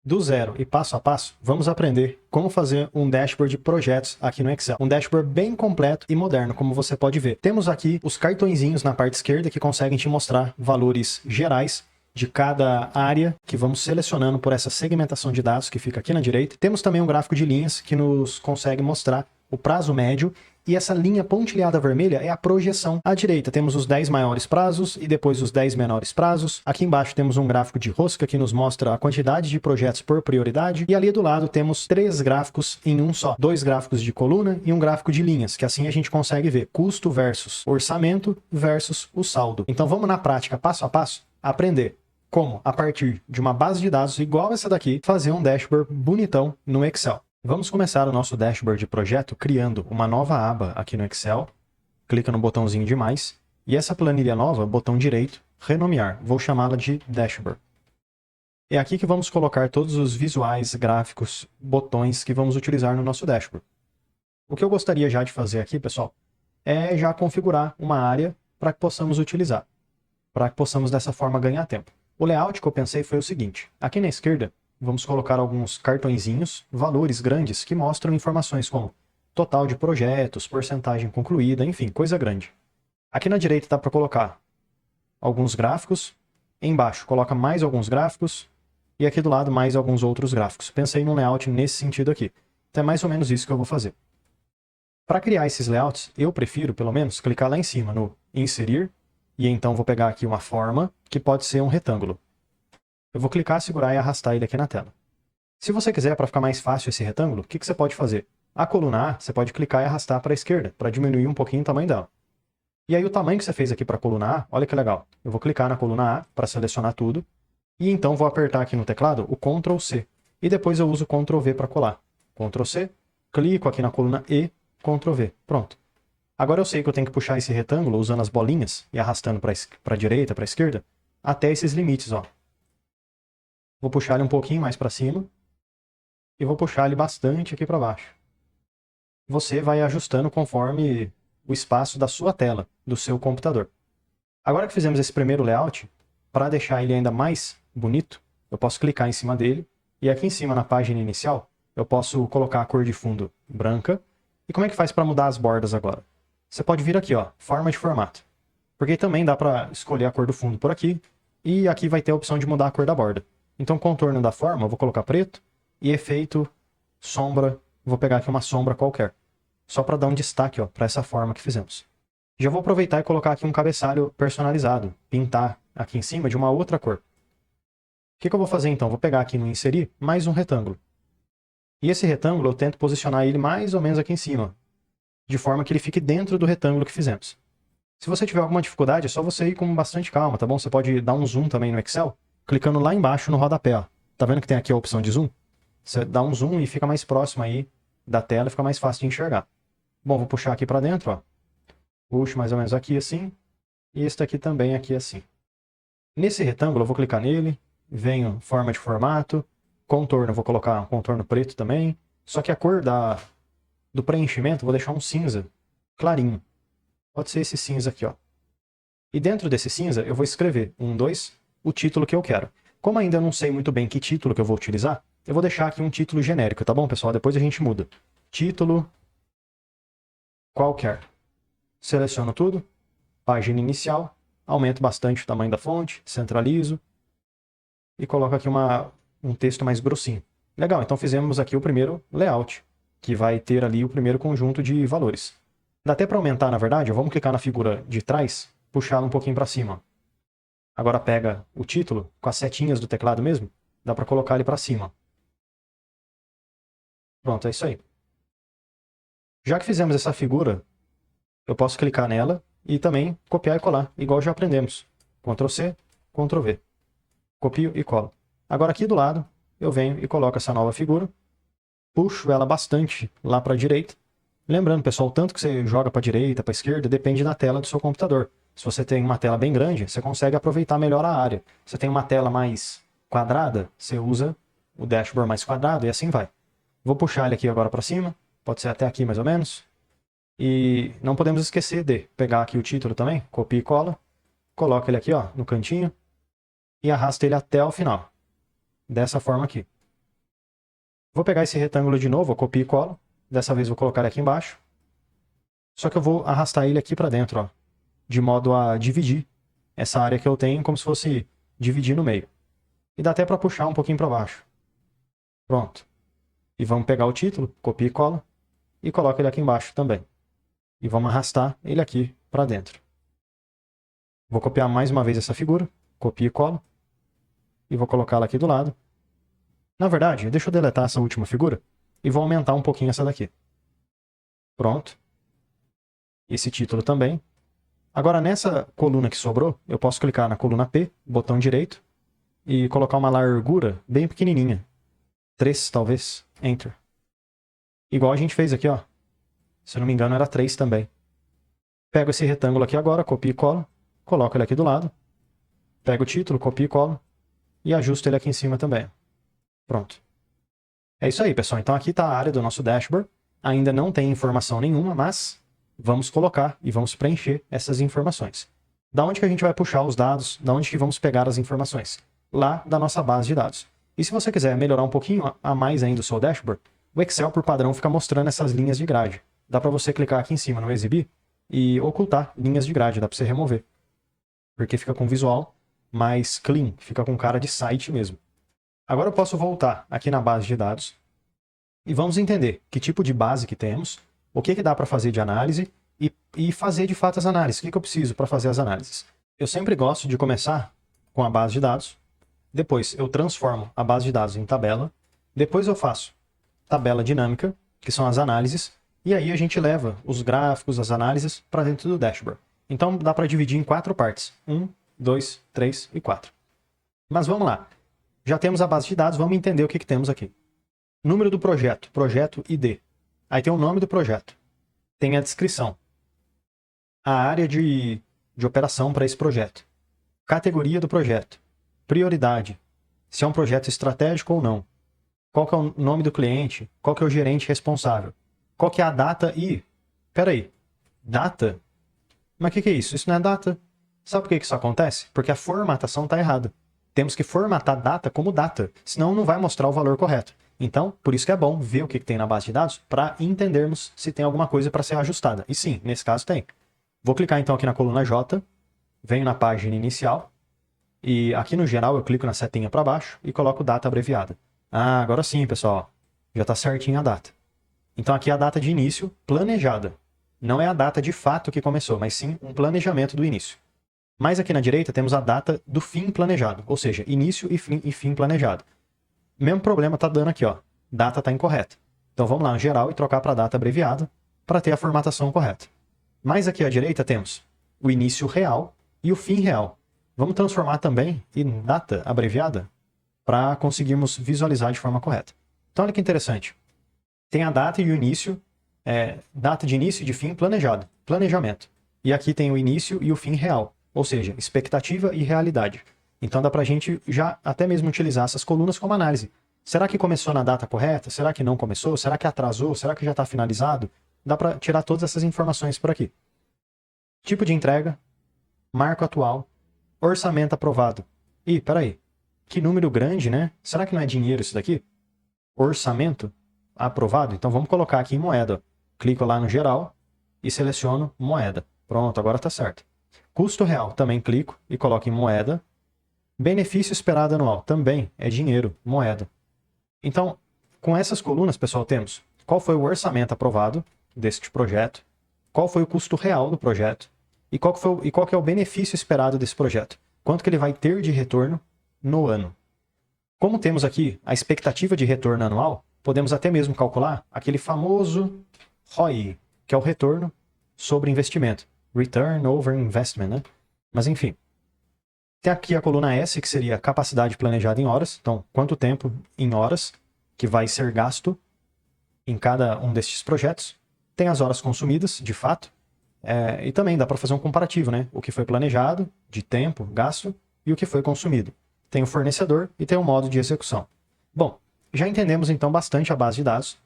Do zero e passo a passo, vamos aprender como fazer um dashboard de projetos aqui no Excel. Um dashboard bem completo e moderno, como você pode ver. Temos aqui os cartõezinhos na parte esquerda que conseguem te mostrar valores gerais de cada área que vamos selecionando por essa segmentação de dados que fica aqui na direita. Temos também um gráfico de linhas que nos consegue mostrar o prazo médio, e essa linha pontilhada vermelha é a projeção. À direita temos os 10 maiores prazos e depois os 10 menores prazos. Aqui embaixo temos um gráfico de rosca que nos mostra a quantidade de projetos por prioridade. E ali do lado temos 3 gráficos em um só. 2 gráficos de coluna e um gráfico de linhas, que assim a gente consegue ver custo versus orçamento versus o saldo. Então vamos na prática, passo a passo, aprender como, a partir de uma base de dados igual essa daqui, fazer um dashboard bonitão no Excel. Vamos começar o nosso dashboard de projeto criando uma nova aba aqui no Excel. Clica no botãozinho de mais. E essa planilha nova, botão direito, renomear. Vou chamá-la de dashboard. É aqui que vamos colocar todos os visuais, gráficos, botões que vamos utilizar no nosso dashboard. O que eu gostaria já de fazer aqui, pessoal, é já configurar uma área para que possamos utilizar. Para que possamos dessa forma ganhar tempo. O layout que eu pensei foi o seguinte. Aqui na esquerda, vamos colocar alguns cartõezinhos, valores grandes, que mostram informações como total de projetos, porcentagem concluída, enfim, coisa grande. Aqui na direita dá para colocar alguns gráficos, embaixo coloca mais alguns gráficos, e aqui do lado mais alguns outros gráficos. Pensei num layout nesse sentido aqui. Então é mais ou menos isso que eu vou fazer. Para criar esses layouts, eu prefiro, pelo menos, clicar lá em cima no Inserir, e então vou pegar aqui uma forma, que pode ser um retângulo. Eu vou clicar, segurar e arrastar ele aqui na tela. Se você quiser, para ficar mais fácil esse retângulo, o que você pode fazer? A coluna A, você pode clicar e arrastar para a esquerda, para diminuir um pouquinho o tamanho dela. E aí o tamanho que você fez aqui para a coluna A, olha que legal. Eu vou clicar na coluna A para selecionar tudo, e então vou apertar aqui no teclado o Ctrl C. E depois eu uso o Ctrl V para colar. Ctrl C, clico aqui na coluna E, Ctrl V. Pronto. Agora eu sei que eu tenho que puxar esse retângulo usando as bolinhas e arrastando para a direita, para a esquerda, até esses limites, ó. Vou puxar ele um pouquinho mais para cima e vou puxar ele bastante aqui para baixo. Você vai ajustando conforme o espaço da sua tela, do seu computador. Agora que fizemos esse primeiro layout, para deixar ele ainda mais bonito, eu posso clicar em cima dele e aqui em cima na página inicial eu posso colocar a cor de fundo branca. E como é que faz para mudar as bordas agora? Você pode vir aqui, ó, forma de formato. Porque também dá para escolher a cor do fundo por aqui e aqui vai ter a opção de mudar a cor da borda. Então, contorno da forma, eu vou colocar preto, e efeito, sombra, vou pegar aqui uma sombra qualquer. Só para dar um destaque para essa forma que fizemos. Já vou aproveitar e colocar aqui um cabeçalho personalizado, pintar aqui em cima de uma outra cor. O que eu vou fazer então? Vou pegar aqui no Inserir mais um retângulo. E esse retângulo eu tento posicionar ele mais ou menos aqui em cima, de forma que ele fique dentro do retângulo que fizemos. Se você tiver alguma dificuldade, é só você ir com bastante calma, tá bom? Você pode dar um zoom também no Excel, clicando lá embaixo no rodapé, ó. Tá vendo que tem aqui a opção de zoom? Você dá um zoom e fica mais próximo aí da tela e fica mais fácil de enxergar. Bom, vou puxar aqui para dentro, ó. Puxo mais ou menos aqui assim, e este aqui também aqui assim. Nesse retângulo eu vou clicar nele, venho forma de formato, contorno, eu vou colocar um contorno preto também, só que a cor do preenchimento eu vou deixar um cinza clarinho. Pode ser esse cinza aqui, ó. E dentro desse cinza eu vou escrever 2, o título que eu quero. Como ainda não sei muito bem que título que eu vou utilizar, eu vou deixar aqui um título genérico, tá bom, pessoal? Depois a gente muda. Título qualquer. Seleciono tudo, página inicial, aumento bastante o tamanho da fonte, centralizo e coloco aqui um texto mais grossinho. Legal, então fizemos aqui o primeiro layout, que vai ter ali o primeiro conjunto de valores. Dá até para aumentar, na verdade, vamos clicar na figura de trás, puxá-la um pouquinho para cima. Agora pega o título, com as setinhas do teclado mesmo, dá para colocar ele para cima. Pronto, é isso aí. Já que fizemos essa figura, eu posso clicar nela e também copiar e colar, igual já aprendemos. Ctrl C, Ctrl V. Copio e colo. Agora aqui do lado, eu venho e coloco essa nova figura, puxo ela bastante lá para a direita. Lembrando, pessoal, o tanto que você joga para a direita, para a esquerda, depende da tela do seu computador. Se você tem uma tela bem grande, você consegue aproveitar melhor a área. Se você tem uma tela mais quadrada, você usa o dashboard mais quadrado e assim vai. Vou puxar ele aqui agora para cima, pode ser até aqui mais ou menos. E não podemos esquecer de pegar aqui o título também, copia e cola, coloca ele aqui ó, no cantinho e arrasta ele até o final. Dessa forma aqui. Vou pegar esse retângulo de novo, eu copio e colo. Dessa vez vou colocar ele aqui embaixo. Só que eu vou arrastar ele aqui para dentro, ó, de modo a dividir essa área que eu tenho como se fosse dividir no meio. E dá até para puxar um pouquinho para baixo. Pronto. E vamos pegar o título, copia e cola, e coloca ele aqui embaixo também. E vamos arrastar ele aqui para dentro. Vou copiar mais uma vez essa figura, copia e cola, e vou colocá-la aqui do lado. Na verdade, deixa eu deletar essa última figura e vou aumentar um pouquinho essa daqui. Pronto. Esse título também. Agora, nessa coluna que sobrou, eu posso clicar na coluna P, botão direito, e colocar uma largura bem pequenininha. 3, talvez. Enter. Igual a gente fez aqui, ó. Se eu não me engano, era 3 também. Pego esse retângulo aqui agora, copio e colo, coloco ele aqui do lado. Pego o título, copio e colo, e ajusto ele aqui em cima também. Pronto. É isso aí, pessoal. Então aqui está a área do nosso dashboard. Ainda não tem informação nenhuma, mas vamos colocar e vamos preencher essas informações. Da onde que a gente vai puxar os dados? Da onde que vamos pegar as informações? Lá da nossa base de dados. E se você quiser melhorar um pouquinho a mais ainda o seu dashboard, o Excel, por padrão, fica mostrando essas linhas de grade. Dá para você clicar aqui em cima no exibir e ocultar linhas de grade, dá para você remover. Porque fica com visual mais clean, fica com cara de site mesmo. Agora eu posso voltar aqui na base de dados e vamos entender que tipo de base que temos, o que dá para fazer de análise e fazer de fato as análises. O que eu preciso para fazer as análises? Eu sempre gosto de começar com a base de dados, depois eu transformo a base de dados em tabela, depois eu faço tabela dinâmica, que são as análises, e aí a gente leva os gráficos, as análises para dentro do dashboard. Então dá para dividir em 4 partes. 1, 2, 3 e 4. Mas vamos lá. Já temos a base de dados, vamos entender o que temos aqui. Número do projeto, projeto ID. Aí tem o nome do projeto. Tem a descrição. A área de operação para esse projeto. Categoria do projeto. Prioridade. Se é um projeto estratégico ou não. Qual que é o nome do cliente? Qual que é o gerente responsável? Qual que é a data? Peraí. Data? Mas o que é isso? Isso não é data. Sabe por que isso acontece? Porque a formatação está errada. Temos que formatar data como data, senão não vai mostrar o valor correto. Então, por isso que é bom ver o que tem na base de dados para entendermos se tem alguma coisa para ser ajustada. E sim, nesse caso tem. Vou clicar então aqui na coluna J, venho na página inicial, e aqui no geral eu clico na setinha para baixo e coloco data abreviada. Ah, agora sim, pessoal, já está certinho a data. Então aqui é a data de início planejada. Não é a data de fato que começou, mas sim um planejamento do início. Mais aqui na direita temos a data do fim planejado, ou seja, início e fim planejado. Mesmo problema está dando aqui, ó. Data está incorreta. Então vamos lá no geral e trocar para data abreviada para ter a formatação correta. Mais aqui à direita temos o início real e o fim real. Vamos transformar também em data abreviada para conseguirmos visualizar de forma correta. Então olha que interessante. Tem a data e o início, data de início e de fim planejado, planejamento. E aqui tem o início e o fim real. Ou seja, expectativa e realidade. Então dá para a gente já até mesmo utilizar essas colunas como análise. Será que começou na data correta? Será que não começou? Será que atrasou? Será que já está finalizado? Dá para tirar todas essas informações por aqui. Tipo de entrega, marco atual, orçamento aprovado. Ih, peraí, que número grande, né? Será que não é dinheiro isso daqui? Orçamento aprovado? Então vamos colocar aqui em moeda. Clico lá no geral e seleciono moeda. Pronto, agora está certo. Custo real, também clico e coloco em moeda. Benefício esperado anual, também é dinheiro, moeda. Então, com essas colunas, pessoal, temos qual foi o orçamento aprovado deste projeto, qual foi o custo real do projeto e qual que é o benefício esperado desse projeto. Quanto que ele vai ter de retorno no ano. Como temos aqui a expectativa de retorno anual, podemos até mesmo calcular aquele famoso ROI, que é o retorno sobre investimento. Return over Investment, né? Mas enfim. Tem aqui a coluna S, que seria capacidade planejada em horas. Então, quanto tempo em horas que vai ser gasto em cada um destes projetos. Tem as horas consumidas, de fato. E também dá para fazer um comparativo, né? O que foi planejado, de tempo, gasto, e o que foi consumido. Tem o fornecedor e tem o modo de execução. Bom, já entendemos então bastante a base de dados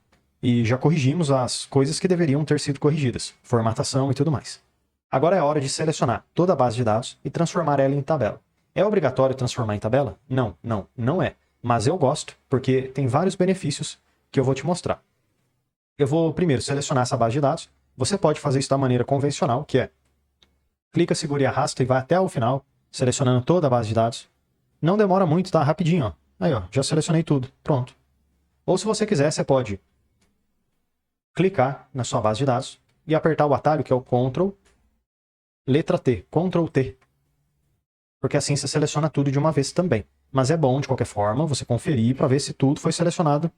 e já corrigimos as coisas que deveriam ter sido corrigidas, formatação e tudo mais. Agora é a hora de selecionar toda a base de dados e transformar ela em tabela. É obrigatório transformar em tabela? Não é. Mas eu gosto porque tem vários benefícios que eu vou te mostrar. Eu vou primeiro selecionar essa base de dados. Você pode fazer isso da maneira convencional, que é clica, segura e arrasta e vai até o final, selecionando toda a base de dados. Não demora muito, tá? Rapidinho, ó. Aí, ó, já selecionei tudo. Pronto. Ou se você quiser, você pode clicar na sua base de dados e apertar o atalho, que é o Ctrl, letra T, Ctrl T. Porque assim você seleciona tudo de uma vez também. Mas é bom, de qualquer forma, você conferir para ver se tudo foi selecionado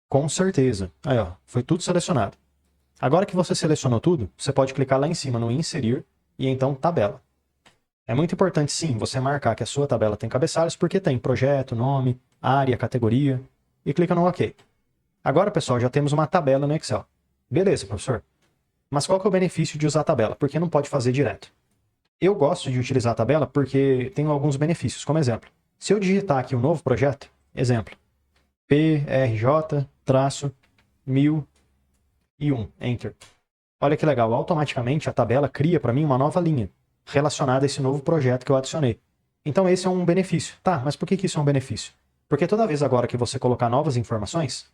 com certeza. Aí, ó, foi tudo selecionado. Agora que você selecionou tudo, você pode clicar lá em cima no Inserir e então Tabela. É muito importante, sim, você marcar que a sua tabela tem cabeçalhos, porque tem projeto, nome, área, categoria, e clica no OK. Agora, pessoal, já temos uma tabela no Excel. Beleza, professor. Mas qual que é o benefício de usar a tabela? Porque não pode fazer direto. Eu gosto de utilizar a tabela porque tem alguns benefícios. Como exemplo, se eu digitar aqui um novo projeto, exemplo, PRJ-1001, Enter. Olha que legal, automaticamente a tabela cria para mim uma nova linha relacionada a esse novo projeto que eu adicionei. Então esse é um benefício. Tá, mas por que isso é um benefício? Porque toda vez agora que você colocar novas informações,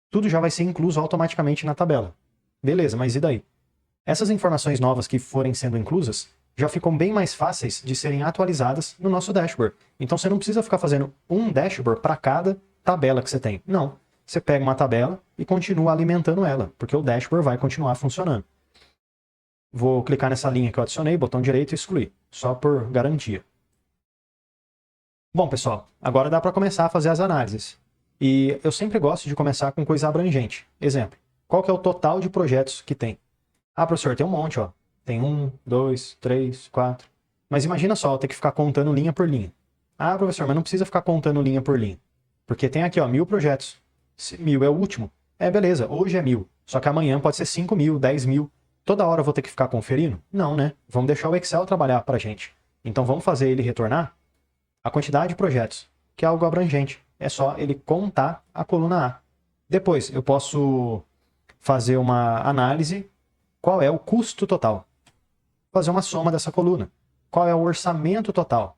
tudo já vai ser incluso automaticamente na tabela. Beleza, mas e daí? Essas informações novas que forem sendo inclusas já ficam bem mais fáceis de serem atualizadas no nosso dashboard. Então você não precisa ficar fazendo um dashboard para cada tabela que você tem. Não. Você pega uma tabela e continua alimentando ela, porque o dashboard vai continuar funcionando. Vou clicar nessa linha que eu adicionei, botão direito e excluir, só por garantia. Bom, pessoal, agora dá para começar a fazer as análises. E eu sempre gosto de começar com coisa abrangente. Exemplo, qual que é o total de projetos que tem? Ah, professor, tem um monte, ó. Tem 1, 2, 3, 4. Mas imagina só, eu ter que ficar contando linha por linha. Ah, professor, mas não precisa ficar contando linha por linha. Porque tem aqui, ó, 1000 projetos. 1000 é o último. É, beleza, hoje é 1000. Só que amanhã pode ser 5000, 10.000. Toda hora eu vou ter que ficar conferindo? Não, né? Vamos deixar o Excel trabalhar pra gente. Então vamos fazer ele retornar a quantidade de projetos, que é algo abrangente. É só ele contar a coluna A. Depois eu posso fazer uma análise. Qual é o custo total? Fazer uma soma dessa coluna. Qual é o orçamento total?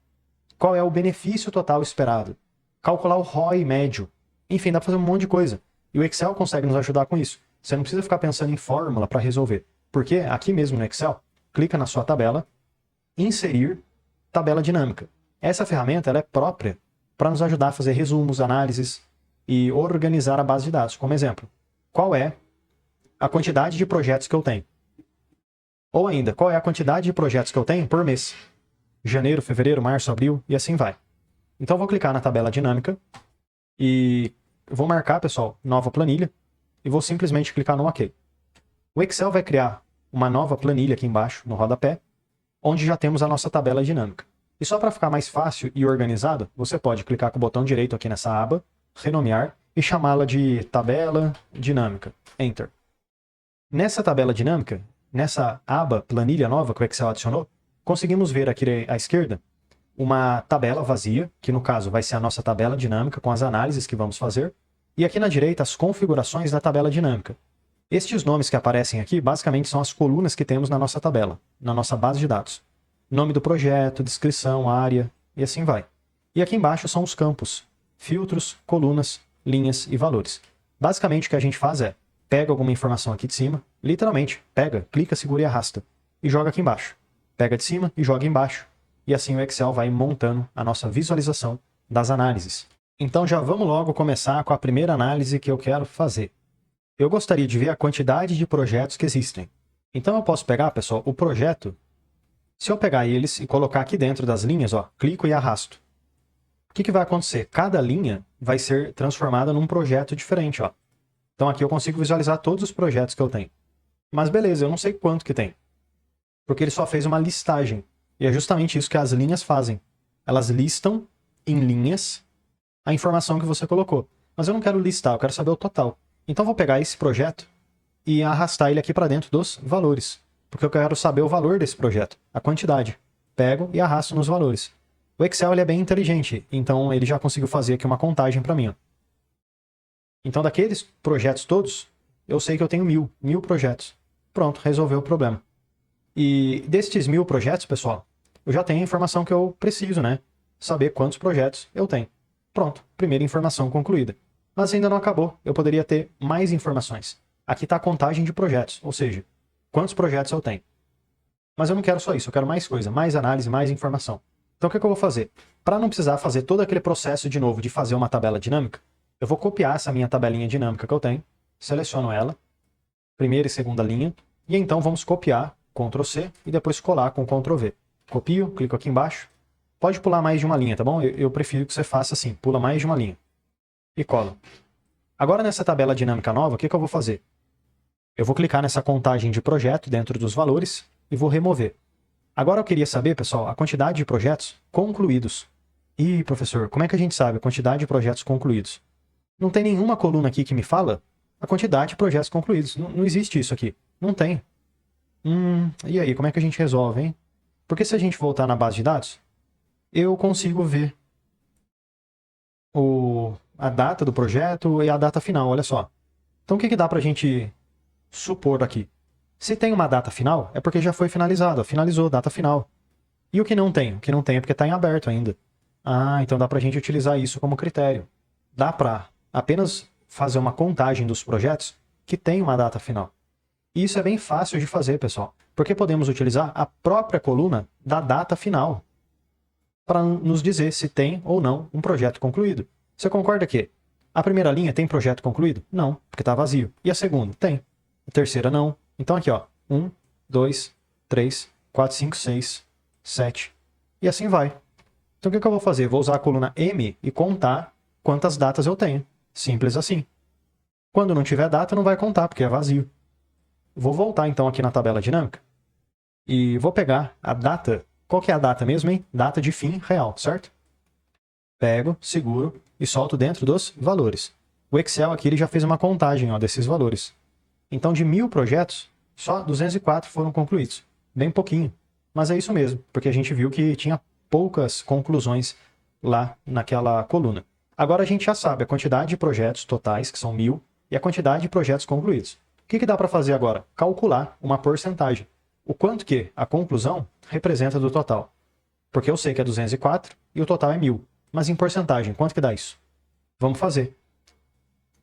Qual é o benefício total esperado? Calcular o ROI médio. Enfim, dá para fazer um monte de coisa. E o Excel consegue nos ajudar com isso. Você não precisa ficar pensando em fórmula para resolver. Porque aqui mesmo no Excel, clica na sua tabela, inserir tabela dinâmica. Essa ferramenta ela é própria para nos ajudar a fazer resumos, análises e organizar a base de dados. Como exemplo, qual é a quantidade de projetos que eu tenho? Ou ainda, qual é a quantidade de projetos que eu tenho por mês? Janeiro, fevereiro, março, abril e assim vai. Então eu vou clicar na tabela dinâmica e vou marcar, pessoal, nova planilha e vou simplesmente clicar no OK. O Excel vai criar uma nova planilha aqui embaixo, no rodapé, onde já temos a nossa tabela dinâmica. E só para ficar mais fácil e organizado, você pode clicar com o botão direito aqui nessa aba, renomear e chamá-la de tabela dinâmica. Enter. Nessa tabela dinâmica, nessa aba planilha nova que o Excel adicionou, conseguimos ver aqui à esquerda uma tabela vazia, que no caso vai ser a nossa tabela dinâmica com as análises que vamos fazer, e aqui na direita as configurações da tabela dinâmica. Estes nomes que aparecem aqui basicamente são as colunas que temos na nossa tabela, na nossa base de dados. Nome do projeto, descrição, área e assim vai. E aqui embaixo são os campos, filtros, colunas, linhas e valores. Basicamente o que a gente faz é, pega alguma informação aqui de cima, literalmente, pega, clica, segura e arrasta, e joga aqui embaixo. Pega de cima e joga embaixo. E assim o Excel vai montando a nossa visualização das análises. Então já vamos logo começar com a primeira análise que eu quero fazer. Eu gostaria de ver a quantidade de projetos que existem. Então eu posso pegar, pessoal, o projeto. Se eu pegar eles e colocar aqui dentro das linhas, ó, clico e arrasto. O que vai acontecer? Cada linha vai ser transformada num projeto diferente, ó. Então aqui eu consigo visualizar todos os projetos que eu tenho. Mas beleza, eu não sei quanto que tem. Porque ele só fez uma listagem. E é justamente isso que as linhas fazem. Elas listam em linhas a informação que você colocou. Mas eu não quero listar, eu quero saber o total. Então eu vou pegar esse projeto e arrastar ele aqui para dentro dos valores. Porque eu quero saber o valor desse projeto, a quantidade. Pego e arrasto nos valores. O Excel ele é bem inteligente, então ele já conseguiu fazer aqui uma contagem para mim. Ó. Então daqueles projetos todos, eu sei que eu tenho 1000 projetos. Pronto, resolveu o problema. E destes 1000 projetos, pessoal, eu já tenho a informação que eu preciso, né? Saber quantos projetos eu tenho. Pronto, primeira informação concluída. Mas ainda não acabou, eu poderia ter mais informações. Aqui está a contagem de projetos, ou seja, quantos projetos eu tenho. Mas eu não quero só isso, eu quero mais coisa, mais análise, mais informação. Então o que eu vou fazer? Para não precisar fazer todo aquele processo de novo de fazer uma tabela dinâmica, eu vou copiar essa minha tabelinha dinâmica que eu tenho, seleciono ela, primeira e segunda linha, e então vamos copiar, Ctrl C, e depois colar com Ctrl V. Copio, clico aqui embaixo. Pode pular mais de uma linha, tá bom? Eu prefiro que você faça assim, pula mais de uma linha. E colo. Agora nessa tabela dinâmica nova, o que eu vou fazer? Eu vou clicar nessa contagem de projeto dentro dos valores e vou remover. Agora eu queria saber, pessoal, a quantidade de projetos concluídos. Ih, professor, como é que a gente sabe a quantidade de projetos concluídos? Não tem nenhuma coluna aqui que me fala a quantidade de projetos concluídos. Não existe isso aqui. Não tem. E aí, como é que a gente resolve, hein? Porque se a gente voltar na base de dados, eu consigo ver a data do projeto e a data final, olha só. Então o que dá pra gente supor aqui? Se tem uma data final, é porque já foi finalizado, finalizou, data final. E o que não tem? O que não tem é porque está em aberto ainda. Ah, então dá pra gente utilizar isso como critério. Dá pra apenas fazer uma contagem dos projetos que tem uma data final. E isso é bem fácil de fazer, pessoal, porque podemos utilizar a própria coluna da data final para nos dizer se tem ou não um projeto concluído. Você concorda que a primeira linha tem projeto concluído? Não, porque está vazio. E a segunda? Tem. A terceira não. Então aqui, ó, 1, 2, 3, 4, 5, 6, 7 e assim vai. Então o que eu vou fazer? Vou usar a coluna M e contar quantas datas eu tenho. Simples assim. Quando não tiver data, não vai contar, porque é vazio. Vou voltar então aqui na tabela dinâmica e vou pegar a data. Qual que é a data mesmo, hein? Data de fim real, certo? Pego, seguro e solto dentro dos valores. O Excel aqui ele já fez uma contagem desses valores. Então, de 1000 projetos, só 204 foram concluídos. Bem pouquinho. Mas é isso mesmo, porque a gente viu que tinha poucas conclusões lá naquela coluna. Agora a gente já sabe a quantidade de projetos totais, que são 1000, e a quantidade de projetos concluídos. O que dá para fazer agora? Calcular uma porcentagem. O quanto que a conclusão representa do total. Porque eu sei que é 204 e o total é 1000. Mas em porcentagem, quanto que dá isso? Vamos fazer.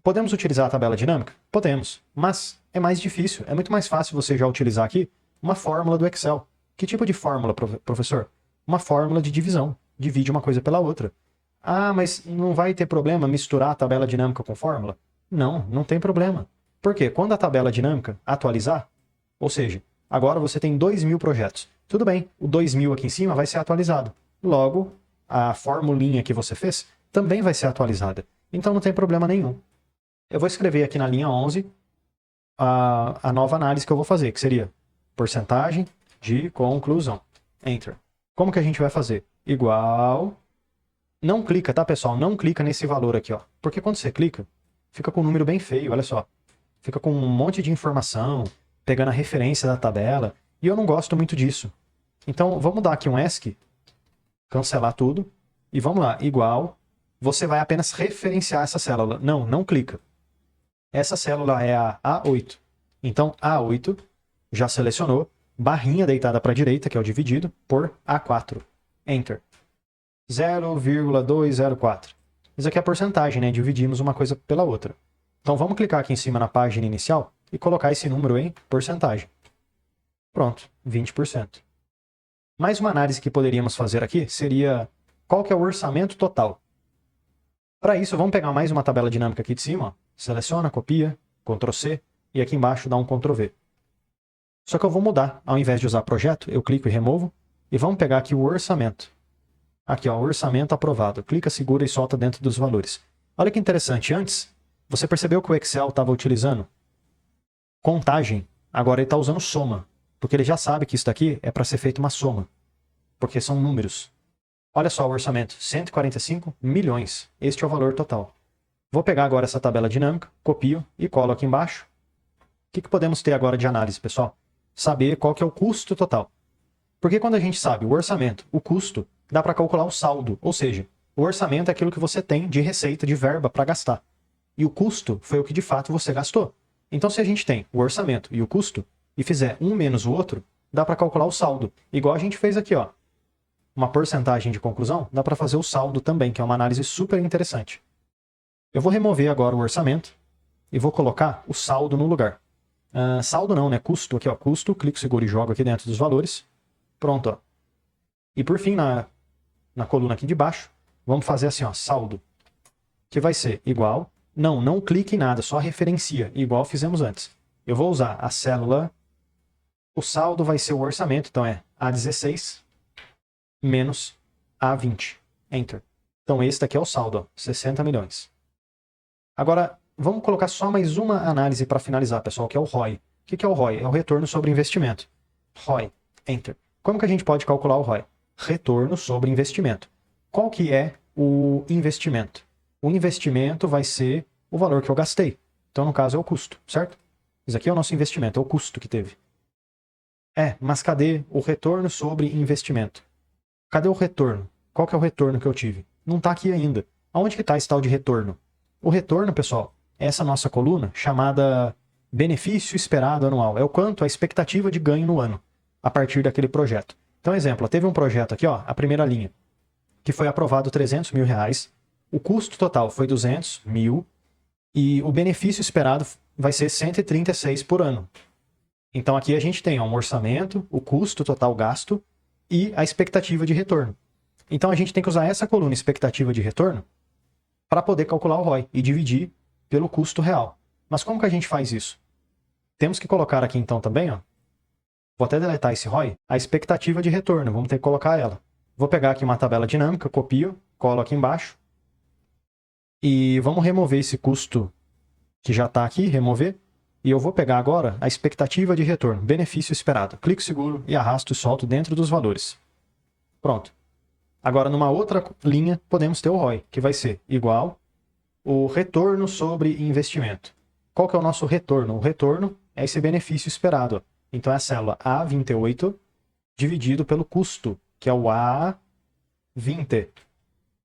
Podemos utilizar a tabela dinâmica? Podemos, mas é mais difícil. É muito mais fácil você já utilizar aqui uma fórmula do Excel. Que tipo de fórmula, professor? Uma fórmula de divisão. Divide uma coisa pela outra. Ah, mas não vai ter problema misturar a tabela dinâmica com fórmula? Não, não tem problema. Por quê? Quando a tabela dinâmica atualizar, ou seja, agora você tem 2000 projetos. Tudo bem, o 2000 aqui em cima vai ser atualizado. Logo, a formulinha que você fez também vai ser atualizada. Então não tem problema nenhum. Eu vou escrever aqui na linha 11 a nova análise que eu vou fazer, que seria porcentagem de conclusão. Enter. Como que a gente vai fazer? Igual... Não clica, tá, pessoal? Não clica nesse valor aqui, ó. Porque quando você clica, fica com um número bem feio, olha só. Fica com um monte de informação, pegando a referência da tabela, e eu não gosto muito disso. Então, vamos dar aqui um ESC, cancelar tudo, e vamos lá, igual, você vai apenas referenciar essa célula. Não, não clica. Essa célula é a A8. Então, A8 já selecionou, barrinha deitada para a direita, que é o dividido, por A4. Enter. 0,204. Isso aqui é a porcentagem, né? Dividimos uma coisa pela outra. Então vamos clicar aqui em cima na página inicial e colocar esse número em porcentagem. Pronto, 20%. Mais uma análise que poderíamos fazer aqui seria qual que é o orçamento total. Para isso, vamos pegar mais uma tabela dinâmica aqui de cima. Ó. Seleciona, copia, Ctrl C e aqui embaixo dá um Ctrl V. Só que eu vou mudar. Ao invés de usar projeto, eu clico e removo e vamos pegar aqui o orçamento. Aqui, ó, orçamento aprovado. Clica, segura e solta dentro dos valores. Olha que interessante. Antes, você percebeu que o Excel estava utilizando contagem. Agora ele está usando soma. Porque ele já sabe que isso daqui é para ser feito uma soma. Porque são números. Olha só o orçamento. 145 milhões. Este é o valor total. Vou pegar agora essa tabela dinâmica, copio e colo aqui embaixo. O que podemos ter agora de análise, pessoal? Saber qual que é o custo total. Porque quando a gente sabe o orçamento, o custo, dá para calcular o saldo, ou seja, o orçamento é aquilo que você tem de receita, de verba para gastar. E o custo foi o que de fato você gastou. Então se a gente tem o orçamento e o custo, e fizer um menos o outro, dá para calcular o saldo. Igual a gente fez aqui, ó. Uma porcentagem de conclusão, dá para fazer o saldo também, que é uma análise super interessante. Eu vou remover agora o orçamento e vou colocar o saldo no lugar. Saldo não, né? Custo aqui, ó. Custo, clico seguro e jogo aqui dentro dos valores. Pronto, ó. E por fim, na coluna aqui de baixo, vamos fazer assim, ó, saldo, que vai ser igual. Não clique em nada, só referencia, igual fizemos antes. Eu vou usar a célula, o saldo vai ser o orçamento, então é A16 menos A20. Enter. Então esse daqui é o saldo, ó, 60 milhões. Agora, vamos colocar só mais uma análise para finalizar, pessoal, que é o ROI. O que é o ROI? É o retorno sobre investimento. ROI. Enter. Como que a gente pode calcular o ROI? Retorno sobre investimento. Qual que é o investimento? O investimento vai ser o valor que eu gastei. Então, no caso, é o custo, certo? Isso aqui é o nosso investimento, é o custo que teve. Mas cadê o retorno sobre investimento? Cadê o retorno? Qual que é o retorno que eu tive? Não está aqui ainda. Aonde que está esse tal de retorno? O retorno, pessoal, é essa nossa coluna chamada benefício esperado anual. É o quanto a expectativa de ganho no ano a partir daquele projeto. Então, exemplo, teve um projeto aqui, ó, a primeira linha, que foi aprovado R$300 mil. O custo total foi 200 mil e o benefício esperado vai ser 136 por ano. Então aqui a gente tem um orçamento, o custo total gasto e a expectativa de retorno. Então a gente tem que usar essa coluna expectativa de retorno para poder calcular o ROI e dividir pelo custo real. Mas como que a gente faz isso? Temos que colocar aqui então também, ó, vou até deletar esse ROI, a expectativa de retorno, vamos ter que colocar ela. Vou pegar aqui uma tabela dinâmica, copio, colo aqui embaixo e vamos remover esse custo que já está aqui, remover. E eu vou pegar agora a expectativa de retorno, benefício esperado. Clico seguro e arrasto e solto dentro dos valores. Pronto. Agora, numa outra linha, podemos ter o ROI, que vai ser igual o retorno sobre investimento. Qual que é o nosso retorno? O retorno é esse benefício esperado. Então, é a célula A28 dividido pelo custo, que é o A20.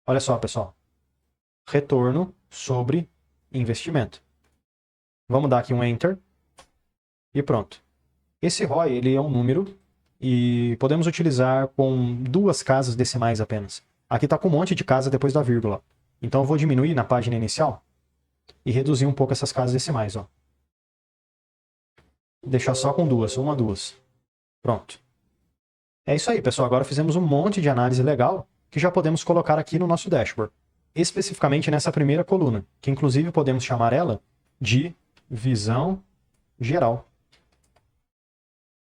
Olha só, pessoal. Retorno sobre investimento. Vamos dar aqui um Enter. E pronto. Esse ROI ele é um número e podemos utilizar com 2 casas decimais apenas. Aqui está com um monte de casa depois da vírgula. Então eu vou diminuir na página inicial e reduzir um pouco essas casas decimais. Ó. Deixar só com 2, 1, 2. Pronto. É isso aí, pessoal. Agora fizemos um monte de análise legal que já podemos colocar aqui no nosso dashboard. Especificamente nessa primeira coluna, que inclusive podemos chamar ela de visão geral,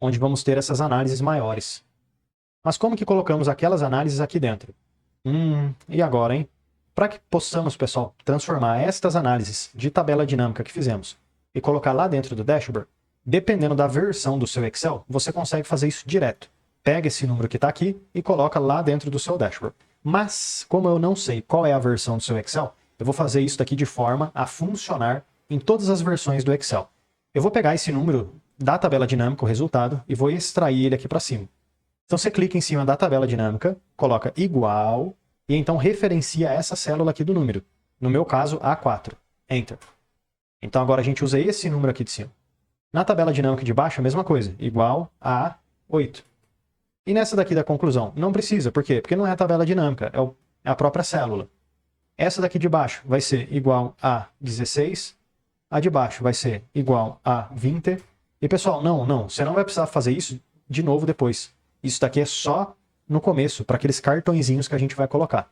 onde vamos ter essas análises maiores. Mas como que colocamos aquelas análises aqui dentro? E agora, hein? Para que possamos, pessoal, transformar estas análises de tabela dinâmica que fizemos e colocar lá dentro do dashboard, dependendo da versão do seu Excel, você consegue fazer isso direto. Pega esse número que está aqui e coloca lá dentro do seu dashboard. Mas, como eu não sei qual é a versão do seu Excel, eu vou fazer isso daqui de forma a funcionar em todas as versões do Excel. Eu vou pegar esse número da tabela dinâmica, o resultado, e vou extrair ele aqui para cima. Então você clica em cima da tabela dinâmica, coloca igual, e então referencia essa célula aqui do número. No meu caso, A4. Enter. Então agora a gente usa esse número aqui de cima. Na tabela dinâmica de baixo, a mesma coisa, igual a 8. E nessa daqui da conclusão, não precisa, por quê? Porque não é a tabela dinâmica, é a própria célula. Essa daqui de baixo vai ser igual a 16, a de baixo vai ser igual a 20. E pessoal, não, você não vai precisar fazer isso de novo depois. Isso daqui é só no começo, para aqueles cartõezinhos que a gente vai colocar.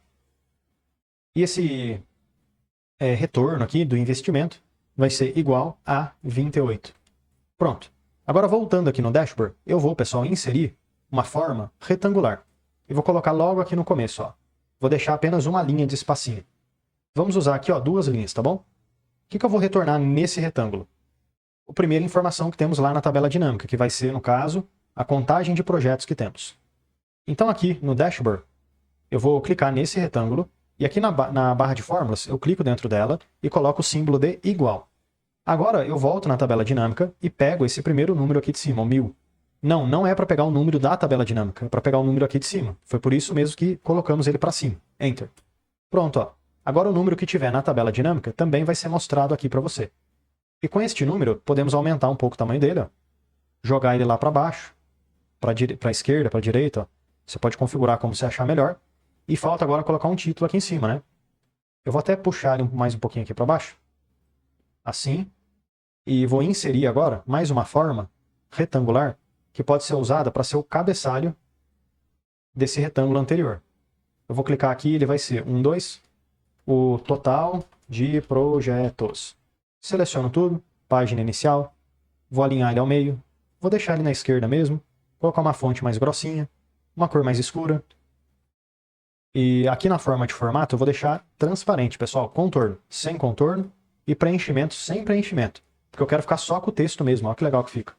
E esse retorno aqui do investimento vai ser igual a 28. Pronto. Agora voltando aqui no dashboard, eu vou, pessoal, inserir uma forma retangular. E vou colocar logo aqui no começo, ó. Vou deixar apenas uma linha de espacinho. Vamos usar aqui, ó, 2 linhas, tá bom? O que eu vou retornar nesse retângulo? A primeira informação que temos lá na tabela dinâmica, que vai ser, no caso, a contagem de projetos que temos. Então aqui no dashboard, eu vou clicar nesse retângulo, e aqui na barra de fórmulas, eu clico dentro dela e coloco o símbolo de igual. Agora eu volto na tabela dinâmica e pego esse primeiro número aqui de cima, o 1000. Não é para pegar o número da tabela dinâmica, é para pegar o número aqui de cima. Foi por isso mesmo que colocamos ele para cima. Enter. Pronto, ó. Agora o número que tiver na tabela dinâmica também vai ser mostrado aqui para você. E com este número, podemos aumentar um pouco o tamanho dele, ó. Jogar ele lá para baixo, para a esquerda, para a direita. Ó. Você pode configurar como você achar melhor. E falta agora colocar um título aqui em cima, né? Eu vou até puxar ele mais um pouquinho aqui para baixo. Assim. E vou inserir agora mais uma forma retangular que pode ser usada para ser o cabeçalho desse retângulo anterior. Eu vou clicar aqui, ele vai ser 1, 2, o total de projetos. Seleciono tudo, página inicial, vou alinhar ele ao meio, vou deixar ele na esquerda mesmo, colocar uma fonte mais grossinha, uma cor mais escura. E aqui na forma de formato eu vou deixar transparente, pessoal, contorno sem contorno e preenchimento sem preenchimento, porque eu quero ficar só com o texto mesmo, olha que legal que fica.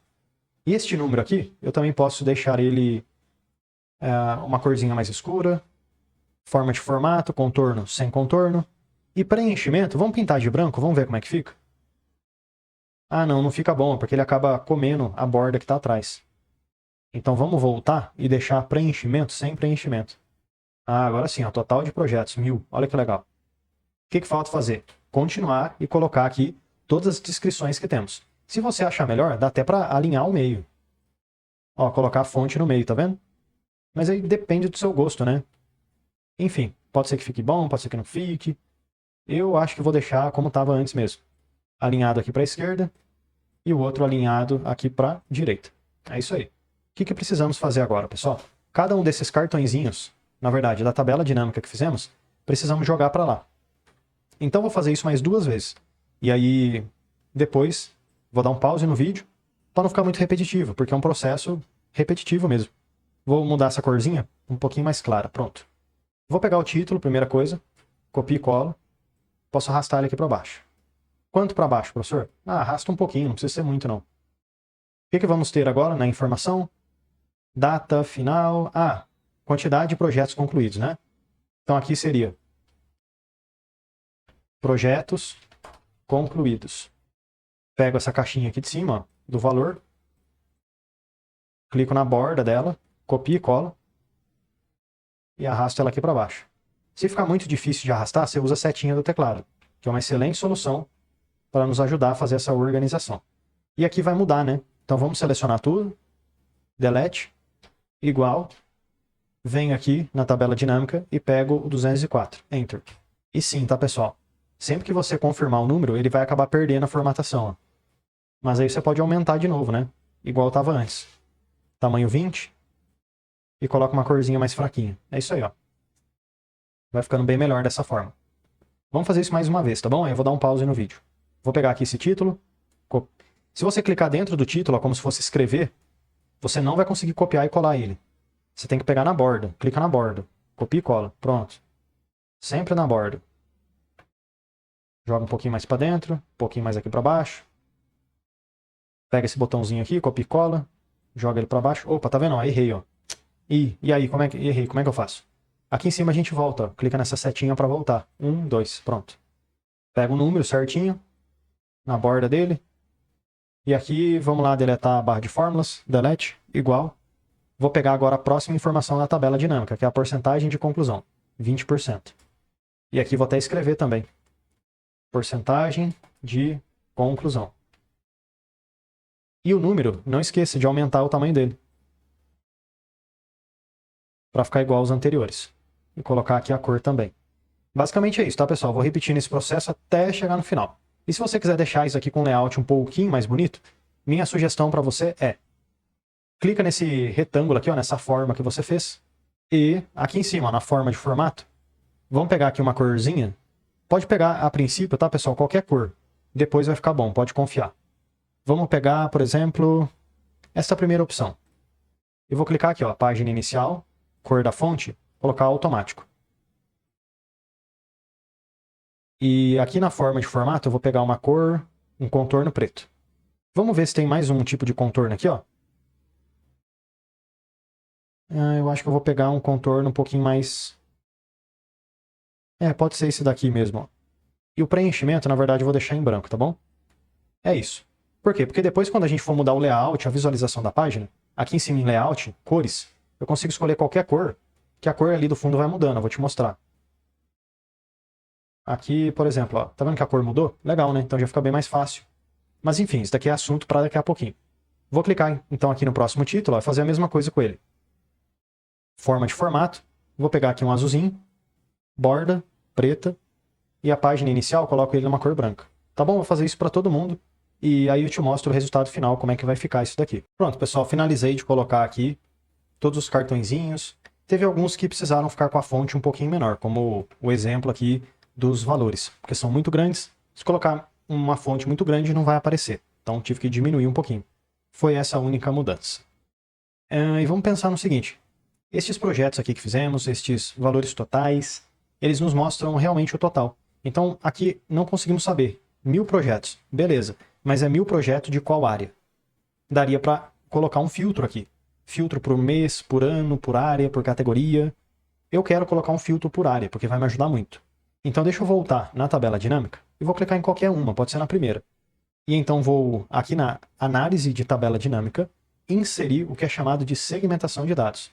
E este número aqui, eu também posso deixar ele uma corzinha mais escura, forma de formato, contorno sem contorno. E preenchimento, vamos pintar de branco, vamos ver como é que fica? Ah, não, não fica bom, porque ele acaba comendo a borda que está atrás. Então vamos voltar e deixar preenchimento sem preenchimento. Ah, agora sim, ó, total de projetos, 1000. Olha que legal. O que falta fazer? Continuar e colocar aqui todas as descrições que temos. Se você achar melhor, dá até para alinhar o meio. Ó, colocar a fonte no meio, tá vendo? Mas aí depende do seu gosto, né? Enfim, pode ser que fique bom, pode ser que não fique. Eu acho que vou deixar como estava antes mesmo. Alinhado aqui para a esquerda e o outro alinhado aqui para a direita. É isso aí. O que precisamos fazer agora, pessoal? Cada um desses cartõezinhos, na verdade, da tabela dinâmica que fizemos, precisamos jogar para lá. Então vou fazer isso mais 2 vezes. E aí, depois, vou dar um pause no vídeo para não ficar muito repetitivo, porque é um processo repetitivo mesmo. Vou mudar essa corzinha um pouquinho mais clara. Pronto. Vou pegar o título, primeira coisa, copio e colo. Posso arrastar ele aqui para baixo. Quanto para baixo, professor? Ah, arrasta um pouquinho, não precisa ser muito não. O que vamos ter agora na informação? Data final. Ah, quantidade de projetos concluídos, né? Então aqui seria projetos concluídos. Pego essa caixinha aqui de cima, ó, do valor. Clico na borda dela, copio e colo. E arrasto ela aqui para baixo. Se ficar muito difícil de arrastar, você usa a setinha do teclado, que é uma excelente solução para nos ajudar a fazer essa organização. E aqui vai mudar, né? Então vamos selecionar tudo, delete, igual, venho aqui na tabela dinâmica e pego o 204, enter. E sim, tá pessoal? Sempre que você confirmar o número, ele vai acabar perdendo a formatação. Ó. Mas aí você pode aumentar de novo, né? Igual estava antes. Tamanho 20 e coloca uma corzinha mais fraquinha. É isso aí, ó. Vai ficando bem melhor dessa forma. Vamos fazer isso mais uma vez, tá bom? Aí eu vou dar um pause no vídeo. Vou pegar aqui esse título. Se você clicar dentro do título, ó, como se fosse escrever, você não vai conseguir copiar e colar ele. Você tem que pegar na borda. Clica na borda. Copia e cola. Pronto. Sempre na borda. Joga um pouquinho mais para dentro, um pouquinho mais aqui para baixo. Pega esse botãozinho aqui, copia e cola. Joga ele para baixo. Opa, tá vendo? Ó, errei, ó. E aí, errei? Como é que eu faço? Aqui em cima a gente volta, ó. Clica nessa setinha para voltar. 1, 2, pronto. Pega o número certinho na borda dele. E aqui, vamos lá deletar a barra de fórmulas, delete, igual. Vou pegar agora a próxima informação da tabela dinâmica, que é a porcentagem de conclusão, 20%. E aqui vou até escrever também. Porcentagem de conclusão. E o número, não esqueça de aumentar o tamanho dele. Para ficar igual aos anteriores. E colocar aqui a cor também. Basicamente é isso, tá pessoal? Vou repetindo esse processo até chegar no final. E se você quiser deixar isso aqui com um layout um pouquinho mais bonito, minha sugestão para você é: clica nesse retângulo aqui, ó, nessa forma que você fez, e aqui em cima, ó, na forma de formato, vamos pegar aqui uma corzinha. Pode pegar a princípio, tá pessoal? Qualquer cor. Depois vai ficar bom, pode confiar. Vamos pegar, por exemplo, essa primeira opção. Eu vou clicar aqui, ó, página inicial, cor da fonte, colocar automático. E aqui na forma de formato eu vou pegar uma cor, um contorno preto. Vamos ver se tem mais um tipo de contorno aqui, ó. Eu acho que eu vou pegar um contorno um pouquinho mais... pode ser esse daqui mesmo, ó. E o preenchimento, na verdade, eu vou deixar em branco, tá bom? É isso. Por quê? Porque depois, quando a gente for mudar o layout, a visualização da página, aqui em cima em layout, cores, eu consigo escolher qualquer cor, que a cor ali do fundo vai mudando, eu vou te mostrar. Aqui, por exemplo, ó, tá vendo que a cor mudou? Legal, né? Então já fica bem mais fácil. Mas enfim, isso daqui é assunto para daqui a pouquinho. Vou clicar então aqui no próximo título, ó, e fazer a mesma coisa com ele. Forma de formato. Vou pegar aqui um azulzinho, borda preta, e a página inicial eu coloco ele numa cor branca. Tá bom? Vou fazer isso para todo mundo e aí eu te mostro o resultado final, como é que vai ficar isso daqui. Pronto, pessoal, finalizei de colocar aqui todos os cartõezinhos. Teve alguns que precisaram ficar com a fonte um pouquinho menor, como o exemplo aqui dos valores, porque são muito grandes. Se colocar uma fonte muito grande não vai aparecer, então tive que diminuir um pouquinho. Foi essa a única mudança. E vamos pensar no seguinte, estes projetos aqui que fizemos, estes valores totais, eles nos mostram realmente o total. Então aqui não conseguimos saber, 1000 projetos, beleza, mas é 1000 projetos de qual área? Daria para colocar um filtro aqui. Filtro por mês, por ano, por área, por categoria. Eu quero colocar um filtro por área, porque vai me ajudar muito. Então deixa eu voltar na tabela dinâmica e vou clicar em qualquer uma, pode ser na primeira. E então vou aqui na análise de tabela dinâmica, inserir o que é chamado de segmentação de dados.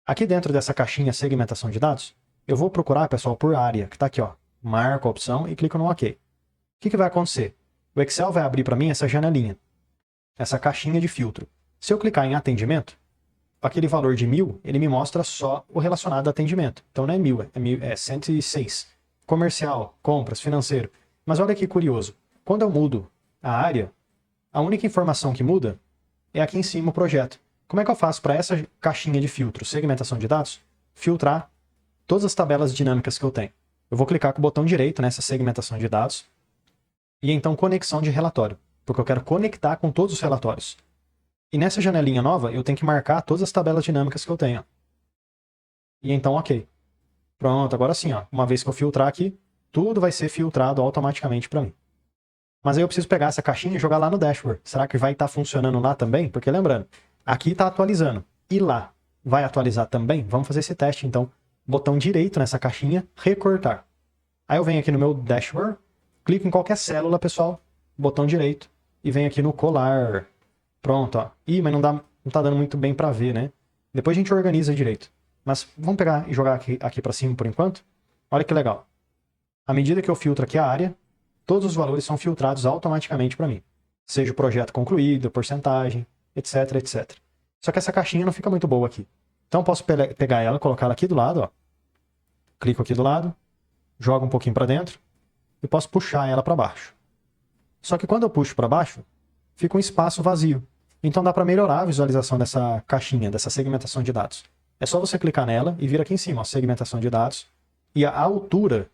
Aqui dentro dessa caixinha segmentação de dados, eu vou procurar, pessoal, por área, que está aqui, ó. Marco a opção e clico no OK. O que vai acontecer? O Excel vai abrir para mim essa janelinha, essa caixinha de filtro. Se eu clicar em atendimento, aquele valor de 1000, ele me mostra só o relacionado a atendimento. Então não é 1000, é 106. Comercial, compras, financeiro. Mas olha que curioso. Quando eu mudo a área, a única informação que muda é aqui em cima o projeto. Como é que eu faço para essa caixinha de filtro, segmentação de dados, filtrar todas as tabelas dinâmicas que eu tenho? Eu vou clicar com o botão direito nessa segmentação de dados e então conexão de relatório, porque eu quero conectar com todos os relatórios. E nessa janelinha nova, eu tenho que marcar todas as tabelas dinâmicas que eu tenho. E então, OK. Pronto, agora sim, ó, uma vez que eu filtrar aqui, tudo vai ser filtrado automaticamente para mim. Mas aí eu preciso pegar essa caixinha e jogar lá no dashboard. Será que vai estar funcionando lá também? Porque lembrando, aqui está atualizando. E lá vai atualizar também? Vamos fazer esse teste, então. Botão direito nessa caixinha, recortar. Aí eu venho aqui no meu dashboard, clico em qualquer célula, pessoal, botão direito, e venho aqui no colar. Pronto, ó. Ih, mas não tá dando muito bem para ver, né? Depois a gente organiza direito. Mas vamos pegar e jogar aqui para cima por enquanto. Olha que legal. À medida que eu filtro aqui a área, todos os valores são filtrados automaticamente para mim. Seja o projeto concluído, porcentagem, etc, etc. Só que essa caixinha não fica muito boa aqui. Então eu posso pegar ela, colocar ela aqui do lado, ó. Clico aqui do lado, jogo um pouquinho para dentro e posso puxar ela para baixo. Só que quando eu puxo para baixo, fica um espaço vazio. Então dá para melhorar a visualização dessa caixinha, dessa segmentação de dados. É só você clicar nela e vir aqui em cima, ó, segmentação de dados, e a altura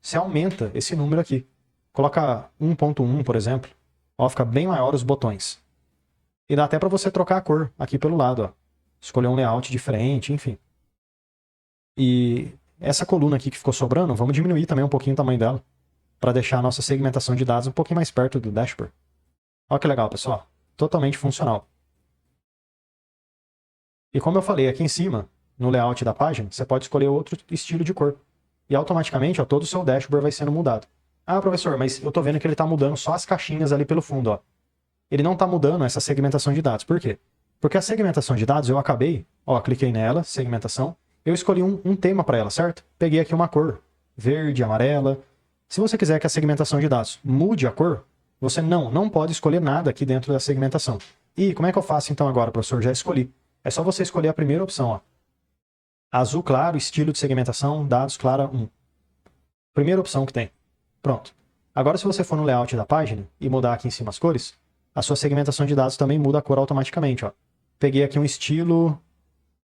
se aumenta esse número aqui. Coloca 1.1, por exemplo, ó, fica bem maior os botões. E dá até para você trocar a cor aqui pelo lado, ó. Escolher um layout diferente, enfim. E essa coluna aqui que ficou sobrando, vamos diminuir também um pouquinho o tamanho dela, para deixar a nossa segmentação de dados um pouquinho mais perto do dashboard. Olha que legal, pessoal. Totalmente funcional. E como eu falei aqui em cima, no layout da página, você pode escolher outro estilo de cor. E automaticamente, ó, todo o seu dashboard vai sendo mudado. Ah, professor, mas eu estou vendo que ele está mudando só as caixinhas ali pelo fundo, ó. Ele não está mudando essa segmentação de dados. Por quê? Porque a segmentação de dados eu acabei, ó, cliquei nela, segmentação, eu escolhi um tema para ela, certo? Peguei aqui uma cor, verde, amarela. Se você quiser que a segmentação de dados mude a cor, você não pode escolher nada aqui dentro da segmentação. E como é que eu faço então agora, professor? Já escolhi. É só você escolher a primeira opção, ó. Azul claro, estilo de segmentação, dados clara 1. Primeira opção que tem. Pronto. Agora se você for no layout da página e mudar aqui em cima as cores, a sua segmentação de dados também muda a cor automaticamente, ó. Peguei aqui um estilo...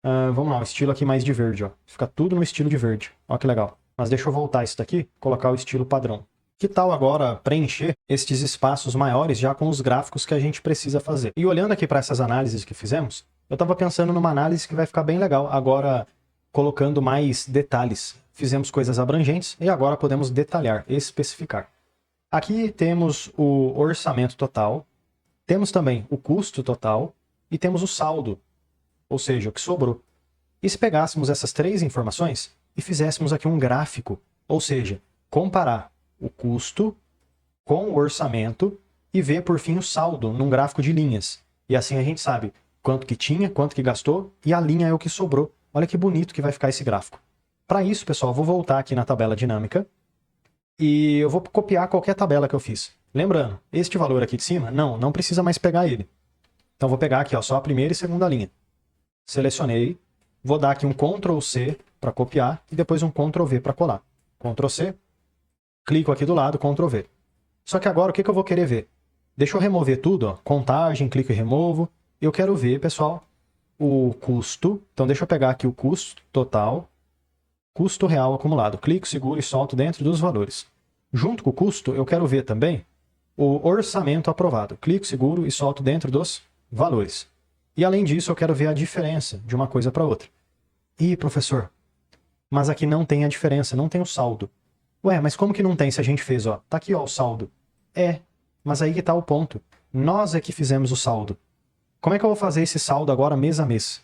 vamos lá, um estilo aqui mais de verde, ó. Fica tudo no estilo de verde. Ó que legal. Mas deixa eu voltar isso daqui, colocar o estilo padrão. Que tal agora preencher estes espaços maiores já com os gráficos que a gente precisa fazer? E olhando aqui para essas análises que fizemos, eu estava pensando numa análise que vai ficar bem legal, agora colocando mais detalhes. Fizemos coisas abrangentes e agora podemos detalhar, especificar. Aqui temos o orçamento total, temos também o custo total e temos o saldo, ou seja, o que sobrou. E se pegássemos essas três informações e fizéssemos aqui um gráfico, ou seja, comparar o custo com o orçamento e ver por fim o saldo num gráfico de linhas. E assim a gente sabe quanto que tinha, quanto que gastou e a linha é o que sobrou. Olha que bonito que vai ficar esse gráfico. Para isso, pessoal, eu vou voltar aqui na tabela dinâmica e eu vou copiar qualquer tabela que eu fiz. Lembrando, este valor aqui de cima, não precisa mais pegar ele. Então vou pegar aqui, ó, só a primeira e segunda linha. Selecionei, vou dar aqui um Ctrl+C para copiar e depois um Ctrl+V para colar. Ctrl C, clico aqui do lado, Ctrl V. Só que agora o que eu vou querer ver? Deixa eu remover tudo, ó. Contagem, clico e removo. Eu quero ver, pessoal, o custo. Então deixa eu pegar aqui o custo total, custo real acumulado. Clico, seguro e solto dentro dos valores. Junto com o custo, eu quero ver também o orçamento aprovado. Clico, seguro e solto dentro dos valores. E além disso, eu quero ver a diferença de uma coisa para outra. Ih, professor, mas aqui não tem a diferença, não tem o saldo. Ué, mas como que não tem se a gente fez, ó? Tá aqui, ó, o saldo. É, mas aí que tá o ponto. Nós é que fizemos o saldo. Como é que eu vou fazer esse saldo agora mês a mês?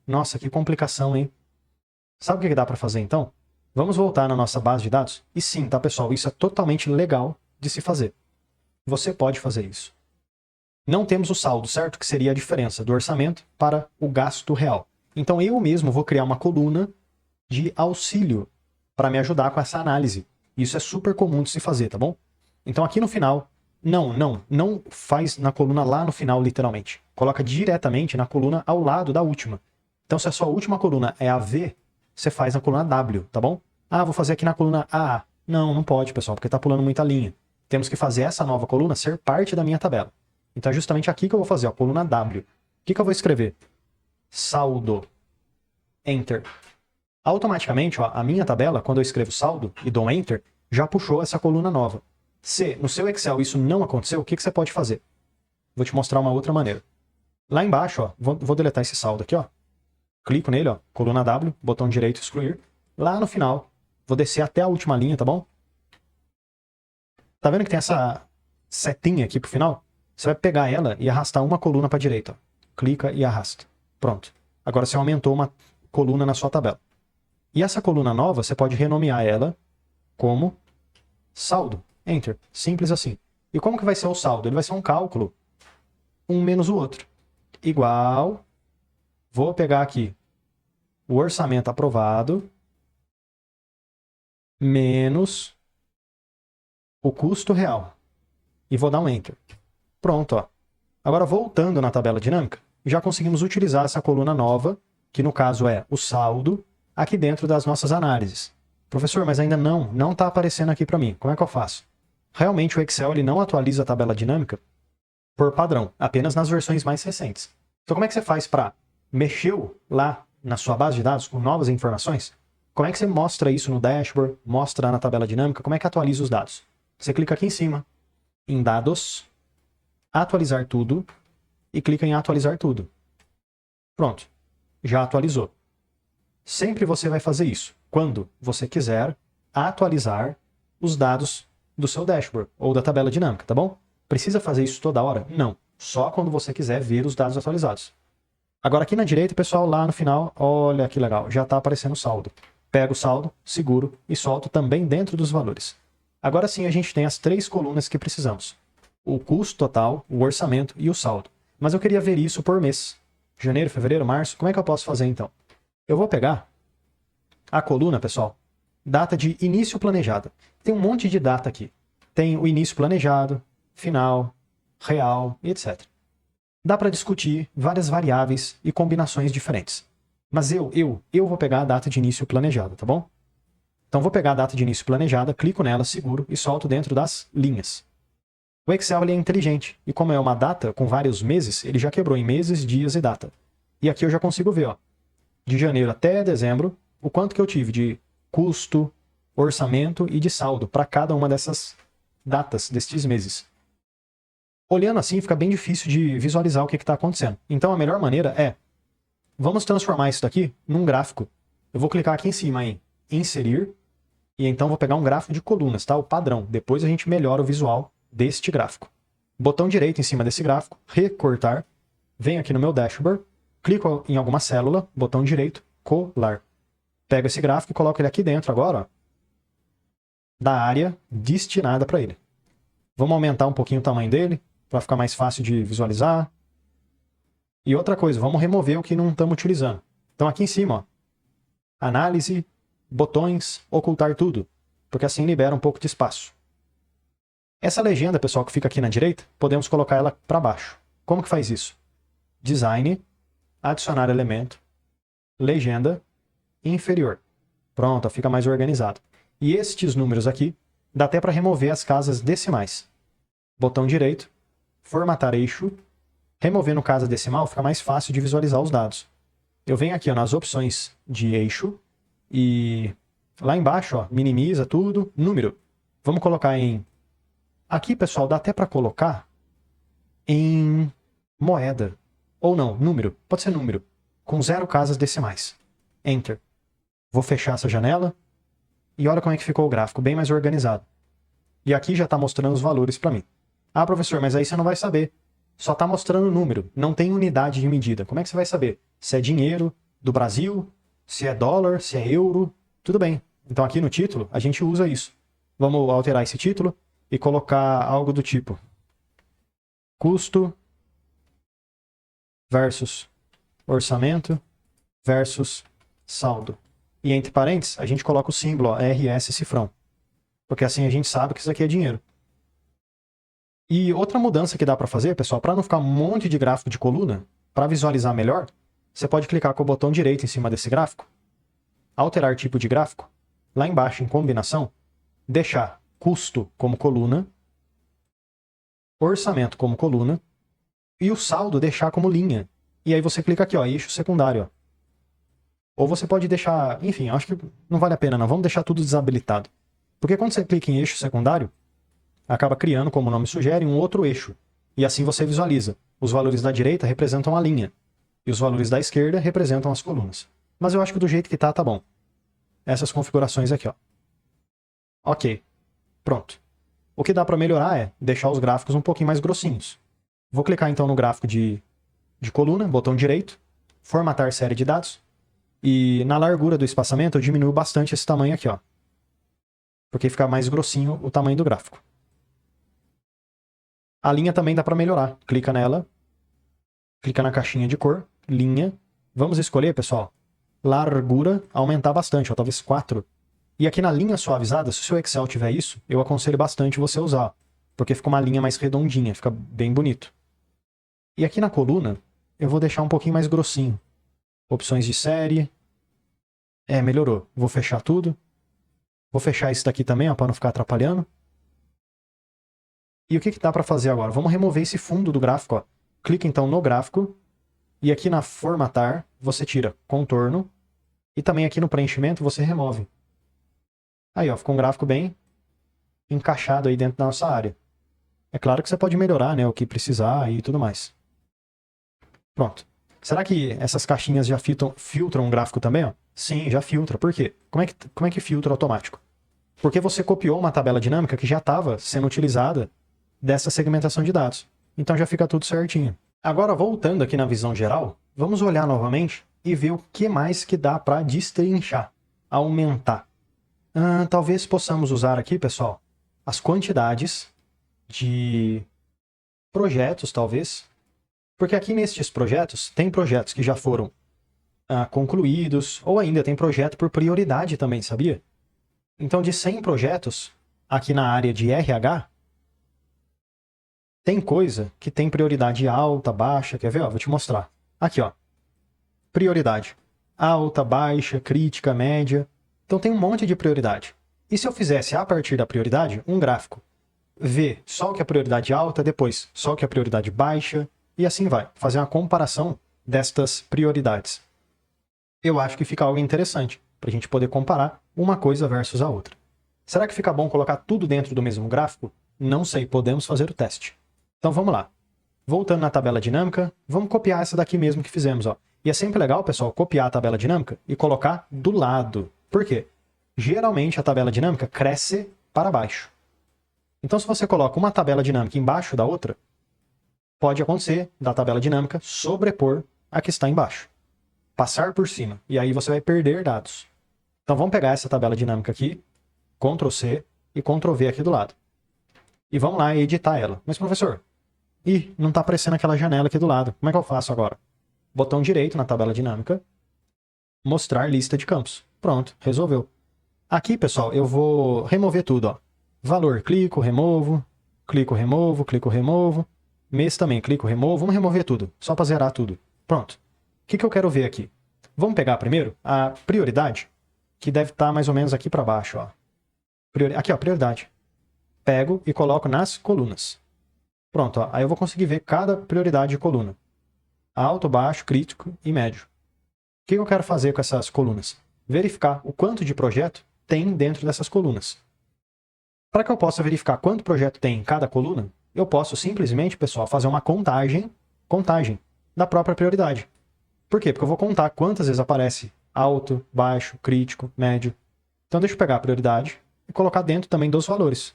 Nossa, que complicação, hein? Sabe o que dá para fazer, então? Vamos voltar na nossa base de dados? E sim, tá, pessoal? Isso é totalmente legal de se fazer. Você pode fazer isso. Não temos o saldo, certo? Que seria a diferença do orçamento para o gasto real. Então eu mesmo vou criar uma coluna de auxílio para me ajudar com essa análise. Isso é super comum de se fazer, tá bom? Então aqui no final, não faz na coluna lá no final, literalmente. Coloca diretamente na coluna ao lado da última. Então se a sua última coluna é a V, você faz na coluna W, tá bom? Ah, vou fazer aqui na coluna A. Não pode, pessoal, porque está pulando muita linha. Temos que fazer essa nova coluna ser parte da minha tabela. Então é justamente aqui que eu vou fazer, ó, coluna W. O que eu vou escrever? Saldo. Enter. Automaticamente, ó, a minha tabela, quando eu escrevo saldo e dou um Enter, já puxou essa coluna nova. Se no seu Excel isso não aconteceu, o que você pode fazer? Vou te mostrar uma outra maneira. Lá embaixo, ó, vou deletar esse saldo aqui, ó. Clico nele, ó, coluna W, botão direito excluir. Lá no final, vou descer até a última linha, tá bom? Tá vendo que tem essa setinha aqui pro final? Você vai pegar ela e arrastar uma coluna para a direita. Ó. Clica e arrasta. Pronto. Agora você aumentou uma coluna na sua tabela. E essa coluna nova, você pode renomear ela como saldo. Enter. Simples assim. E como que vai ser o saldo? Ele vai ser um cálculo, um menos o outro. Igual, vou pegar aqui o orçamento aprovado, menos o custo real. E vou dar um Enter. Pronto, ó. Agora voltando na tabela dinâmica, já conseguimos utilizar essa coluna nova, que no caso é o saldo, aqui dentro das nossas análises. Professor, mas ainda não está aparecendo aqui para mim. Como é que eu faço? Realmente o Excel ele não atualiza a tabela dinâmica por padrão, apenas nas versões mais recentes. Então como é que você faz para mexeu lá na sua base de dados com novas informações? Como é que você mostra isso no dashboard, mostra na tabela dinâmica, como é que atualiza os dados? Você clica aqui em cima, em dados, atualizar tudo, e clica em atualizar tudo. Pronto, já atualizou. Sempre você vai fazer isso, quando você quiser atualizar os dados do seu dashboard, ou da tabela dinâmica, tá bom? Precisa fazer isso toda hora? Não, só quando você quiser ver os dados atualizados. Agora aqui na direita, pessoal, lá no final, olha que legal, já está aparecendo o saldo. Pego o saldo, seguro e solto também dentro dos valores. Agora sim a gente tem as 3 colunas que precisamos. O custo total, o orçamento e o saldo. Mas eu queria ver isso por mês. Janeiro, fevereiro, março, como é que eu posso fazer então? Eu vou pegar a coluna, pessoal, data de início planejada. Tem um monte de data aqui. Tem o início planejado, final, real e etc. Dá para discutir várias variáveis e combinações diferentes. Mas eu vou pegar a data de início planejada, tá bom? Então vou pegar a data de início planejada, clico nela, seguro e solto dentro das linhas. O Excel ele é inteligente, e como é uma data com vários meses, ele já quebrou em meses, dias e data. E aqui eu já consigo ver, ó, de janeiro até dezembro, o quanto que eu tive de custo, orçamento e de saldo para cada uma dessas datas, destes meses. Olhando assim, fica bem difícil de visualizar o que está acontecendo. Então a melhor maneira é, vamos transformar isso daqui num gráfico. Eu vou clicar aqui em cima em inserir, e então vou pegar um gráfico de colunas, tá? O padrão. Depois a gente melhora o visual deste gráfico. Botão direito em cima desse gráfico, recortar, venho aqui no meu dashboard, clico em alguma célula, botão direito, colar. Pego esse gráfico e coloco ele aqui dentro agora, ó, da área destinada para ele. Vamos aumentar um pouquinho o tamanho dele, para ficar mais fácil de visualizar. E outra coisa, vamos remover o que não estamos utilizando. Então aqui em cima, ó, análise, botões, ocultar tudo, porque assim libera um pouco de espaço. Essa legenda, pessoal, que fica aqui na direita, podemos colocar ela para baixo. Como que faz isso? Design, adicionar elemento, legenda, inferior. Pronto, fica mais organizado. E estes números aqui, dá até para remover as casas decimais. Botão direito, formatar eixo. Removendo casa decimal, fica mais fácil de visualizar os dados. Eu venho aqui ó, nas opções de eixo e lá embaixo, ó, minimiza tudo, número. Vamos colocar em... Aqui, pessoal, dá até para colocar em moeda. Ou não, número. Pode ser número. Com 0 casas decimais. Enter. Vou fechar essa janela. E olha como é que ficou o gráfico, bem mais organizado. E aqui já está mostrando os valores para mim. Ah, professor, mas aí você não vai saber. Só está mostrando o número, não tem unidade de medida. Como é que você vai saber? Se é dinheiro do Brasil, se é dólar, se é euro, tudo bem. Então aqui no título a gente usa isso. Vamos alterar esse título e colocar algo do tipo custo versus orçamento versus saldo. E entre parênteses a gente coloca o símbolo ó, RS cifrão. Porque assim a gente sabe que isso aqui é dinheiro. E outra mudança que dá para fazer, pessoal, para não ficar um monte de gráfico de coluna, para visualizar melhor, você pode clicar com o botão direito em cima desse gráfico, alterar tipo de gráfico, lá embaixo em combinação, deixar custo como coluna, orçamento como coluna, e o saldo deixar como linha. E aí você clica aqui, ó, eixo secundário. Ó. Ou você pode deixar, enfim, acho que não vale a pena não, vamos deixar tudo desabilitado. Porque quando você clica em eixo secundário, acaba criando, como o nome sugere, um outro eixo. E assim você visualiza. Os valores da direita representam a linha. E os valores da esquerda representam as colunas. Mas eu acho que do jeito que tá bom. Essas configurações aqui, ó. Ok. Pronto. O que dá para melhorar é deixar os gráficos um pouquinho mais grossinhos. Vou clicar então no gráfico de coluna, botão direito, formatar série de dados. E na largura do espaçamento eu diminuo bastante esse tamanho aqui, ó. Porque fica mais grossinho o tamanho do gráfico. A linha também dá para melhorar. Clica nela, clica na caixinha de cor, linha. Vamos escolher, pessoal, largura, aumentar bastante, ó, talvez 4. E aqui na linha suavizada, se o seu Excel tiver isso, eu aconselho bastante você usar, porque fica uma linha mais redondinha, fica bem bonito. E aqui na coluna, eu vou deixar um pouquinho mais grossinho. Opções de série. Melhorou. Vou fechar tudo. Vou fechar isso daqui também, ó, para não ficar atrapalhando. E o que dá para fazer agora? Vamos remover esse fundo do gráfico. Ó. Clica então no gráfico. E aqui na formatar, você tira contorno. E também aqui no preenchimento, você remove. Aí, ó, ficou um gráfico bem encaixado aí dentro da nossa área. É claro que você pode melhorar, né, o que precisar e tudo mais. Pronto. Será que essas caixinhas já filtram o gráfico também? Ó? Sim, já filtra. Por quê? Como é que filtra automático? Porque você copiou uma tabela dinâmica que já estava sendo utilizada dessa segmentação de dados. Então já fica tudo certinho. Agora, voltando aqui na visão geral, vamos olhar novamente e ver o que mais que dá para destrinchar, aumentar. Talvez possamos usar aqui, pessoal, as quantidades de projetos, talvez. Porque aqui nestes projetos, tem projetos que já foram concluídos, ou ainda tem projeto por prioridade também, sabia? Então, de 100 projetos, aqui na área de RH, tem coisa que tem prioridade alta, baixa, quer ver? Ó, vou te mostrar. Aqui, ó. Prioridade. Alta, baixa, crítica, média. Então tem um monte de prioridade. E se eu fizesse a partir da prioridade, um gráfico? Ver só o que é prioridade alta, depois só o que é prioridade baixa, e assim vai. Fazer uma comparação destas prioridades. Eu acho que fica algo interessante, para a gente poder comparar uma coisa versus a outra. Será que fica bom colocar tudo dentro do mesmo gráfico? Não sei, podemos fazer o teste. Então vamos lá. Voltando na tabela dinâmica, vamos copiar essa daqui mesmo que fizemos. Ó. E é sempre legal, pessoal, copiar a tabela dinâmica e colocar do lado. Por quê? Geralmente a tabela dinâmica cresce para baixo. Então se você coloca uma tabela dinâmica embaixo da outra, pode acontecer da tabela dinâmica sobrepor a que está embaixo. Passar por cima. E aí você vai perder dados. Então vamos pegar essa tabela dinâmica aqui, Ctrl C e Ctrl V aqui do lado. E vamos lá editar ela. Mas professor, não está aparecendo aquela janela aqui do lado. Como é que eu faço agora? Botão direito na tabela dinâmica, mostrar lista de campos. Pronto, resolveu. Aqui, pessoal, eu vou remover tudo. Ó. Valor, clico, removo, clico, removo, clico, removo. Mês também, clico, removo. Vamos remover tudo, só para zerar tudo. Pronto. O que eu quero ver aqui? Vamos pegar primeiro a prioridade, que deve estar mais ou menos aqui para baixo. Ó. Aqui, ó, prioridade. Pego e coloco nas colunas. Pronto, ó, aí eu vou conseguir ver cada prioridade de coluna. Alto, baixo, crítico e médio. O que eu quero fazer com essas colunas? Verificar o quanto de projeto tem dentro dessas colunas. Para que eu possa verificar quanto projeto tem em cada coluna, eu posso simplesmente, pessoal, fazer uma contagem da própria prioridade. Por quê? Porque eu vou contar quantas vezes aparece alto, baixo, crítico, médio. Então deixa eu pegar a prioridade e colocar dentro também dos valores.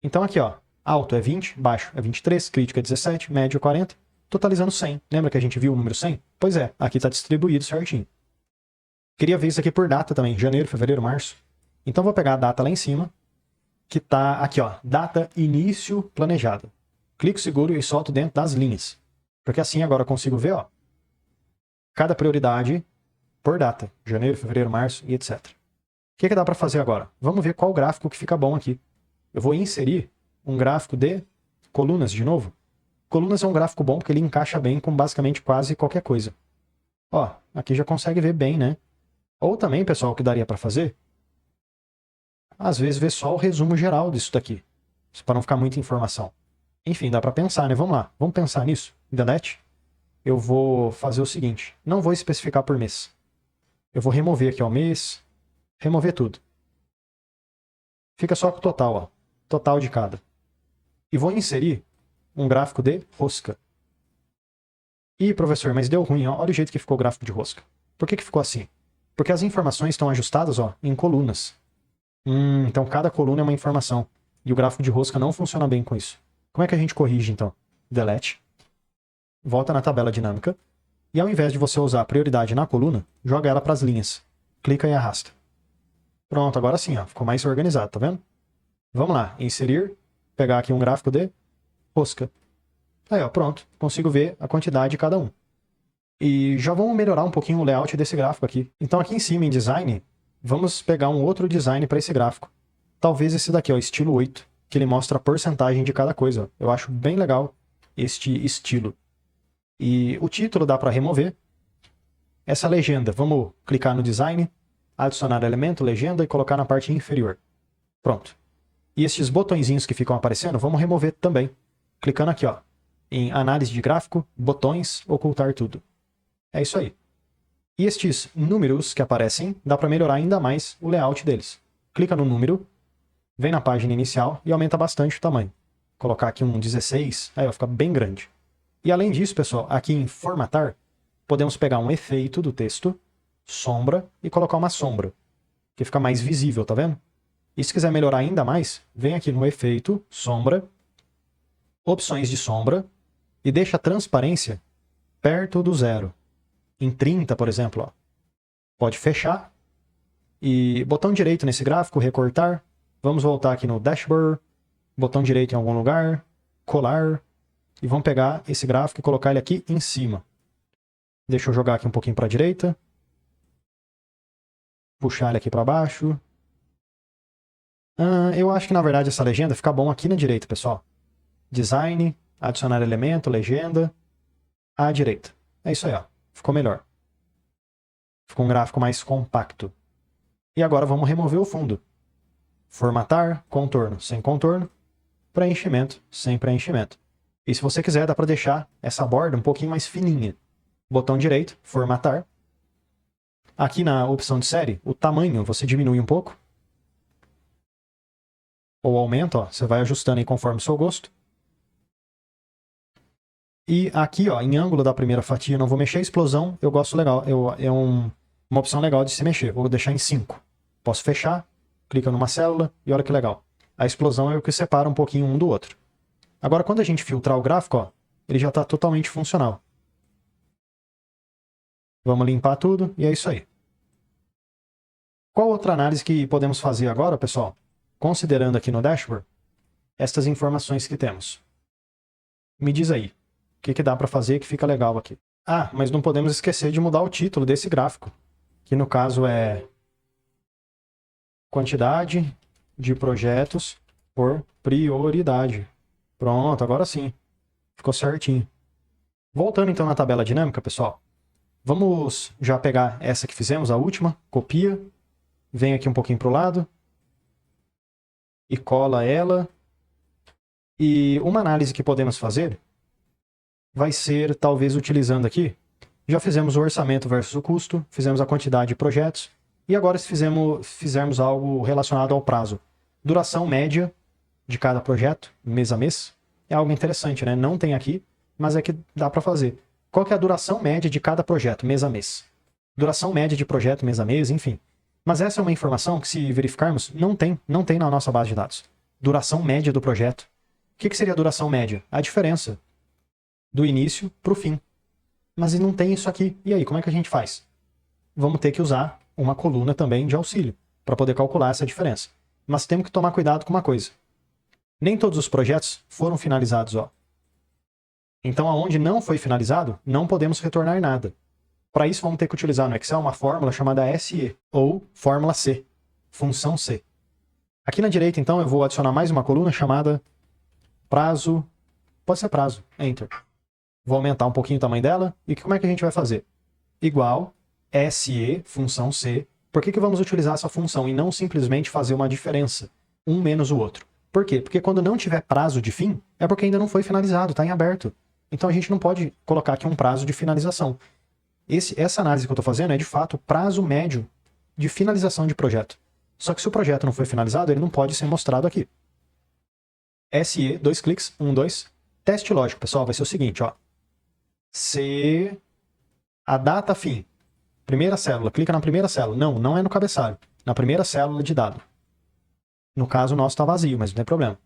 Então aqui, ó, alto é 20, baixo é 23, crítico é 17, médio é 40, totalizando 100. Lembra que a gente viu o número 100? Pois é, aqui está distribuído certinho. Queria ver isso aqui por data também, janeiro, fevereiro, março. Então vou pegar a data lá em cima, que está aqui, ó, data início planejado. Clico seguro e solto dentro das linhas. Porque assim agora eu consigo ver, ó, cada prioridade por data, janeiro, fevereiro, março e etc. O que dá para fazer agora? Vamos ver qual gráfico que fica bom aqui. Eu vou inserir um gráfico de colunas de novo. Colunas é um gráfico bom porque ele encaixa bem com basicamente quase qualquer coisa. Ó, aqui já consegue ver bem, né? Ou também, pessoal, o que daria para fazer? Às vezes ver só o resumo geral disso daqui, para não ficar muita informação. Enfim, dá para pensar, né? Vamos lá, vamos pensar nisso. Delete. Eu vou fazer o seguinte, não vou especificar por mês. Eu vou remover aqui, ó, mês, remover tudo. Fica só com o total, ó, total de cada. E vou inserir um gráfico de rosca. Ih, professor, mas deu ruim, ó. Olha o jeito que ficou o gráfico de rosca. Por que ficou assim? Porque as informações estão ajustadas, ó, em colunas. Então cada coluna é uma informação. E o gráfico de rosca não funciona bem com isso. Como é que a gente corrige, então? Delete. Volta na tabela dinâmica. E ao invés de você usar a prioridade na coluna, joga ela para as linhas. Clica e arrasta. Pronto, agora sim, ó, ficou mais organizado, tá vendo? Vamos lá, inserir, pegar aqui um gráfico de rosca. Aí, ó, pronto, consigo ver a quantidade de cada um. E já vamos melhorar um pouquinho o layout desse gráfico aqui. Então aqui em cima, em design, vamos pegar um outro design para esse gráfico. Talvez esse daqui, ó, estilo 8, que ele mostra a porcentagem de cada coisa. Eu acho bem legal este estilo. E o título dá para remover. Essa legenda, vamos clicar no design, adicionar elemento, legenda e colocar na parte inferior. Pronto. E esses botõezinhos que ficam aparecendo, vamos remover também. Clicando aqui, ó, em análise de gráfico, botões, ocultar tudo. É isso aí. E estes números que aparecem, dá para melhorar ainda mais o layout deles. Clica no número, vem na página inicial e aumenta bastante o tamanho. Colocar aqui um 16, aí vai ficar bem grande. E além disso, pessoal, aqui em formatar, podemos pegar um efeito do texto, sombra, e colocar uma sombra, que fica mais visível, tá vendo? E se quiser melhorar ainda mais, vem aqui no efeito, sombra, opções de sombra, e deixa a transparência perto do zero. Em 30, por exemplo, ó. Pode fechar. E botão direito nesse gráfico, recortar. Vamos voltar aqui no dashboard, botão direito em algum lugar, colar. E vamos pegar esse gráfico e colocar ele aqui em cima. Deixa eu jogar aqui um pouquinho para a direita. Puxar ele aqui para baixo. Eu acho que na verdade essa legenda fica bom aqui na direita, pessoal. Design, adicionar elemento, legenda, à direita. É isso aí, ó. Ficou melhor. Ficou um gráfico mais compacto. E agora vamos remover o fundo. Formatar, contorno, sem contorno. Preenchimento, sem preenchimento. E se você quiser, dá para deixar essa borda um pouquinho mais fininha. Botão direito, formatar. Aqui na opção de série, o tamanho você diminui um pouco. Ou aumenta, ó. Você vai ajustando aí conforme o seu gosto. E aqui, ó, em ângulo da primeira fatia, não vou mexer. Explosão, eu gosto legal. Uma opção legal de se mexer. Vou deixar em 5. Posso fechar, clica numa célula e olha que legal. A explosão é o que separa um pouquinho um do outro. Agora, quando a gente filtrar o gráfico, ó, ele já está totalmente funcional. Vamos limpar tudo e é isso aí. Qual outra análise que podemos fazer agora, pessoal? Considerando aqui no dashboard, estas informações que temos. Me diz aí, o que dá para fazer que fica legal aqui? Ah, mas não podemos esquecer de mudar o título desse gráfico, que no caso é quantidade de projetos por prioridade. Pronto, agora sim. Ficou certinho. Voltando então na tabela dinâmica, pessoal. Vamos já pegar essa que fizemos, a última, copia, vem aqui um pouquinho para o lado, e cola ela. E uma análise que podemos fazer vai ser, talvez, utilizando aqui, já fizemos o orçamento versus o custo, fizemos a quantidade de projetos, e agora se fizermos algo relacionado ao prazo. Duração média de cada projeto, mês a mês, é algo interessante, né? Não tem aqui, mas é que dá para fazer. Qual que é a duração média de cada projeto, mês a mês? Duração média de projeto, mês a mês, enfim. Mas essa é uma informação que, se verificarmos, não tem na nossa base de dados. Duração média do projeto. O que seria a duração média? A diferença do início para o fim. Mas não tem isso aqui. E aí, como é que a gente faz? Vamos ter que usar uma coluna também de auxílio para poder calcular essa diferença. Mas temos que tomar cuidado com uma coisa. Nem todos os projetos foram finalizados, ó. Então, aonde não foi finalizado, não podemos retornar nada. Para isso, vamos ter que utilizar no Excel uma fórmula chamada SE, ou fórmula C, função C. Aqui na direita, então, eu vou adicionar mais uma coluna chamada prazo, pode ser prazo, Enter. Vou aumentar um pouquinho o tamanho dela, e como é que a gente vai fazer? Igual SE, função C. Por que vamos utilizar essa função e não simplesmente fazer uma diferença, um menos o outro? Por quê? Porque quando não tiver prazo de fim, é porque ainda não foi finalizado, está em aberto. Então a gente não pode colocar aqui um prazo de finalização. Essa análise que eu estou fazendo é, de fato, prazo médio de finalização de projeto. Só que se o projeto não foi finalizado, ele não pode ser mostrado aqui. SE, 2 cliques, 1, 2. Teste lógico, pessoal, vai ser o seguinte, ó. Se a data fim, primeira célula, clica na primeira célula. Não, não é no cabeçalho. Na primeira célula de dado. No caso, o nosso está vazio, mas não tem problema.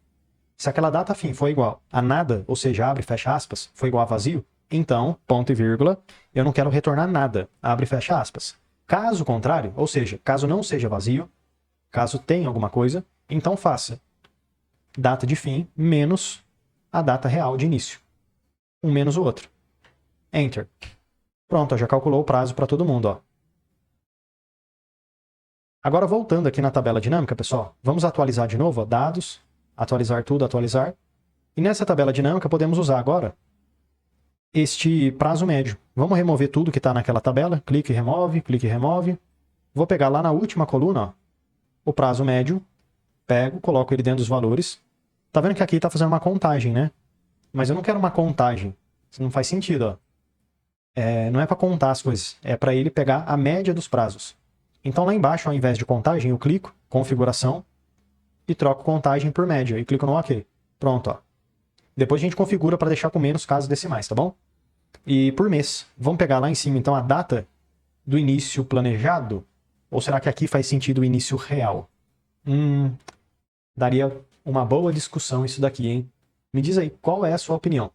Se aquela data fim for igual a nada, ou seja, abre e fecha aspas, for igual a vazio, então, ponto e vírgula, eu não quero retornar nada, abre e fecha aspas. Caso contrário, ou seja, caso não seja vazio, caso tenha alguma coisa, então faça data de fim menos a data real de início. Um menos o outro. Enter. Pronto, já calculou o prazo para todo mundo, ó. Agora, voltando aqui na tabela dinâmica, pessoal, vamos atualizar de novo, ó, dados, atualizar tudo, atualizar. E nessa tabela dinâmica podemos usar agora este prazo médio. Vamos remover tudo que está naquela tabela, clique e remove, clique e remove. Vou pegar lá na última coluna, ó, o prazo médio, pego, coloco ele dentro dos valores. Tá vendo que aqui está fazendo uma contagem, né? Mas eu não quero uma contagem, isso não faz sentido, ó. Não é para contar as coisas, é para ele pegar a média dos prazos. Então lá embaixo, ao invés de contagem, eu clico, configuração, e troco contagem por média, e clico no OK. Pronto, ó. Depois a gente configura para deixar com menos casas decimais, tá bom? E por mês, vamos pegar lá em cima, então, a data do início planejado? Ou será que aqui faz sentido o início real? Daria uma boa discussão isso daqui, hein? Me diz aí, qual é a sua opinião?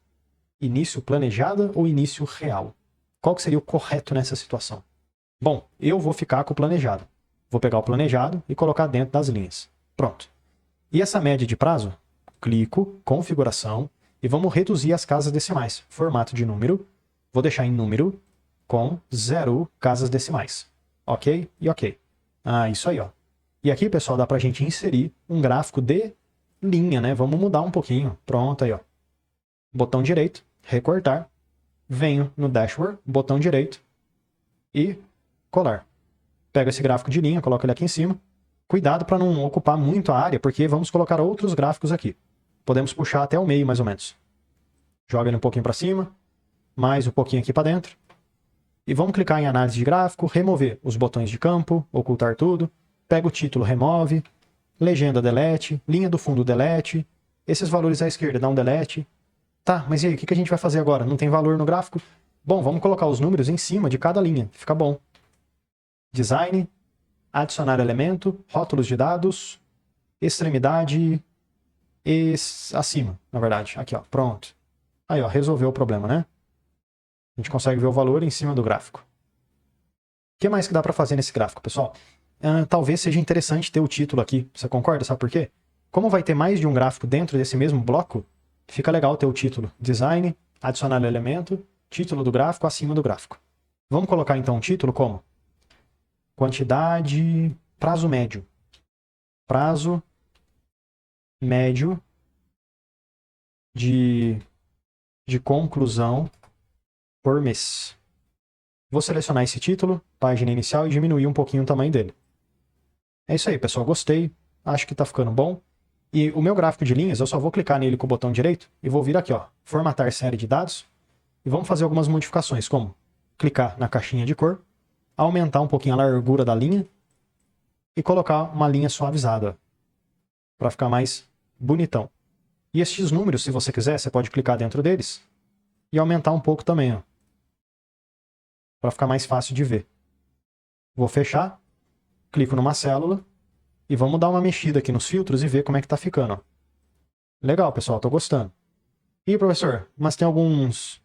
Início planejado ou início real? Qual que seria o correto nessa situação? Bom, eu vou ficar com o planejado. Vou pegar o planejado e colocar dentro das linhas. Pronto. E essa média de prazo? Clico, configuração, e vamos reduzir as casas decimais. Formato de número, vou deixar em número com 0 casas decimais. Ok? E ok. Isso aí, ó. E aqui, pessoal, dá pra gente inserir um gráfico de linha, né? Vamos mudar um pouquinho. Pronto, aí, ó. Botão direito, recortar. Venho no dashboard, botão direito e colar. Pego esse gráfico de linha, coloco ele aqui em cima. Cuidado para não ocupar muito a área, porque vamos colocar outros gráficos aqui. Podemos puxar até o meio, mais ou menos. Joga ele um pouquinho para cima, mais um pouquinho aqui para dentro. E vamos clicar em análise de gráfico, remover os botões de campo, ocultar tudo. Pega o título, remove. Legenda, delete. Linha do fundo, delete. Esses valores à esquerda, dá um delete. Tá, mas e aí, o que a gente vai fazer agora? Não tem valor no gráfico? Bom, vamos colocar os números em cima de cada linha. Fica bom. Design, adicionar elemento, rótulos de dados, extremidade, acima, na verdade. Aqui, ó, pronto. Aí, ó, resolveu o problema, né? A gente consegue ver o valor em cima do gráfico. O que mais que dá para fazer nesse gráfico, pessoal? Talvez seja interessante ter o título aqui. Você concorda? Sabe por quê? Como vai ter mais de um gráfico dentro desse mesmo bloco, fica legal ter o título. Design, adicionar elemento, título do gráfico acima do gráfico. Vamos colocar então o título como? Quantidade, prazo médio. Prazo médio de conclusão por mês. Vou selecionar esse título, página inicial, e diminuir um pouquinho o tamanho dele. É isso aí, pessoal. Gostei. Acho que tá ficando bom. E o meu gráfico de linhas, eu só vou clicar nele com o botão direito e vou vir aqui, ó, formatar série de dados. E vamos fazer algumas modificações, como clicar na caixinha de cor, aumentar um pouquinho a largura da linha e colocar uma linha suavizada, para ficar mais bonitão. E estes números, se você quiser, você pode clicar dentro deles e aumentar um pouco também, ó, para ficar mais fácil de ver. Vou fechar, clico numa célula e vamos dar uma mexida aqui nos filtros e ver como é que tá ficando. Ó. Legal, pessoal, tô gostando. E, professor, mas tem alguns...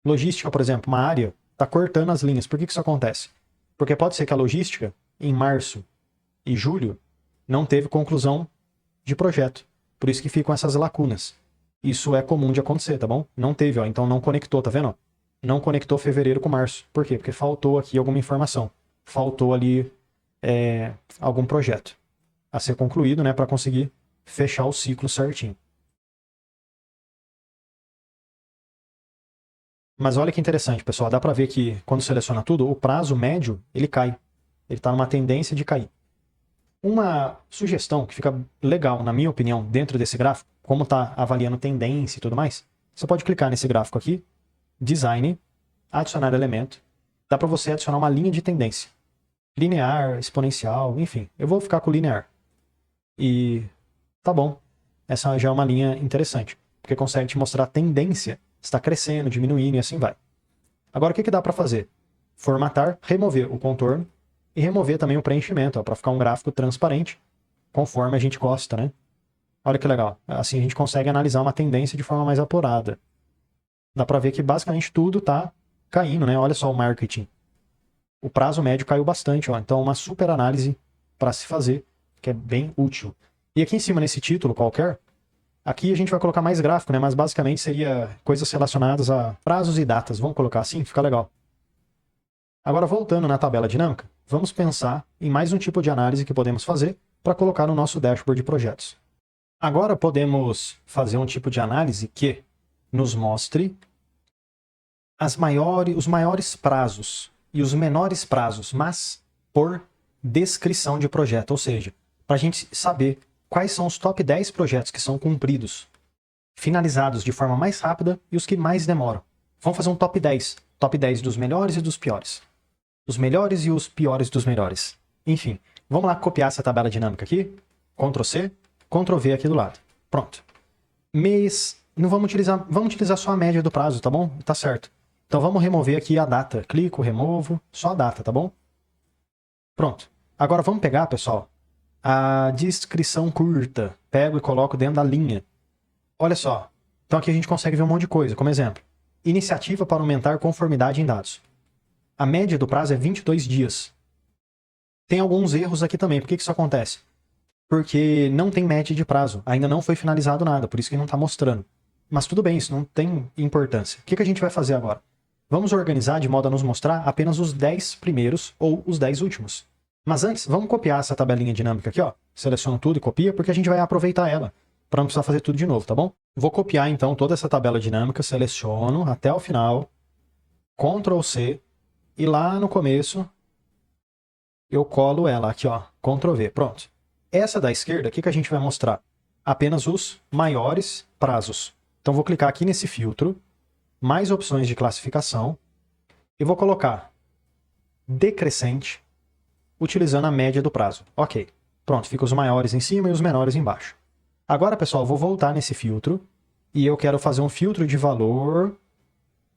Logística, por exemplo, uma área tá cortando as linhas. Por que isso acontece? Porque pode ser que a logística, em março e julho, não teve conclusão de projeto. Por isso que ficam essas lacunas. Isso é comum de acontecer, tá bom? Não teve, ó, então não conectou, tá vendo? Não conectou fevereiro com março. Por quê? Porque faltou aqui alguma informação. Faltou ali algum projeto a ser concluído, né, para conseguir fechar o ciclo certinho. Mas olha que interessante, pessoal. Dá para ver que quando seleciona tudo, o prazo médio ele cai. Ele está numa tendência de cair. Uma sugestão que fica legal, na minha opinião, dentro desse gráfico, como está avaliando tendência e tudo mais, você pode clicar nesse gráfico aqui, Design, adicionar elemento. Dá para você adicionar uma linha de tendência. Linear, exponencial, enfim. Eu vou ficar com linear. E tá bom. Essa já é uma linha interessante, porque consegue te mostrar a tendência. Está crescendo, diminuindo e assim vai. Agora o que dá para fazer? Formatar, remover o contorno e remover também o preenchimento, para ficar um gráfico transparente, conforme a gente gosta, né? Olha que legal. Assim a gente consegue analisar uma tendência de forma mais apurada. Dá para ver que basicamente tudo está caindo, né? Olha só o marketing. O prazo médio caiu bastante, ó. Então uma super análise para se fazer, que é bem útil. E aqui em cima nesse título qualquer, aqui a gente vai colocar mais gráfico, né? Mas basicamente seria coisas relacionadas a prazos e datas. Vamos colocar assim? Fica legal. Agora, voltando na tabela dinâmica, vamos pensar em mais um tipo de análise que podemos fazer para colocar no nosso dashboard de projetos. Agora podemos fazer um tipo de análise que nos mostre os maiores prazos e os menores prazos, mas por descrição de projeto, ou seja, para a gente saber quais são os top 10 projetos que são cumpridos, finalizados de forma mais rápida e os que mais demoram. Vamos fazer um top 10. Top 10 dos melhores e dos piores. Os melhores e os piores dos melhores. Enfim, vamos lá copiar essa tabela dinâmica aqui. Ctrl C, Ctrl V aqui do lado. Pronto. Mês, não vamos utilizar só a média do prazo, tá bom? Tá certo. Então vamos remover aqui a data. Clico, removo, só a data, tá bom? Pronto. Agora vamos pegar, pessoal, a descrição curta. Pego e coloco dentro da linha. Olha só. Então aqui a gente consegue ver um monte de coisa. Como exemplo, iniciativa para aumentar conformidade em dados. A média do prazo é 22 dias. Tem alguns erros aqui também. Por que isso acontece? Porque não tem média de prazo. Ainda não foi finalizado nada, por isso que não está mostrando. Mas tudo bem, isso não tem importância. O que a gente vai fazer agora? Vamos organizar de modo a nos mostrar apenas os 10 primeiros ou os 10 últimos. Mas antes, vamos copiar essa tabelinha dinâmica aqui, ó. Seleciono tudo e copia, porque a gente vai aproveitar ela, para não precisar fazer tudo de novo, tá bom? Vou copiar então toda essa tabela dinâmica, seleciono até o final, Ctrl C, e lá no começo eu colo ela aqui, ó, Ctrl V, pronto. Essa da esquerda, o que a gente vai mostrar? Apenas os maiores prazos. Então vou clicar aqui nesse filtro, mais opções de classificação, e vou colocar decrescente, utilizando a média do prazo. Ok, pronto, fica os maiores em cima e os menores embaixo. Agora, pessoal, vou voltar nesse filtro, e eu quero fazer um filtro de valor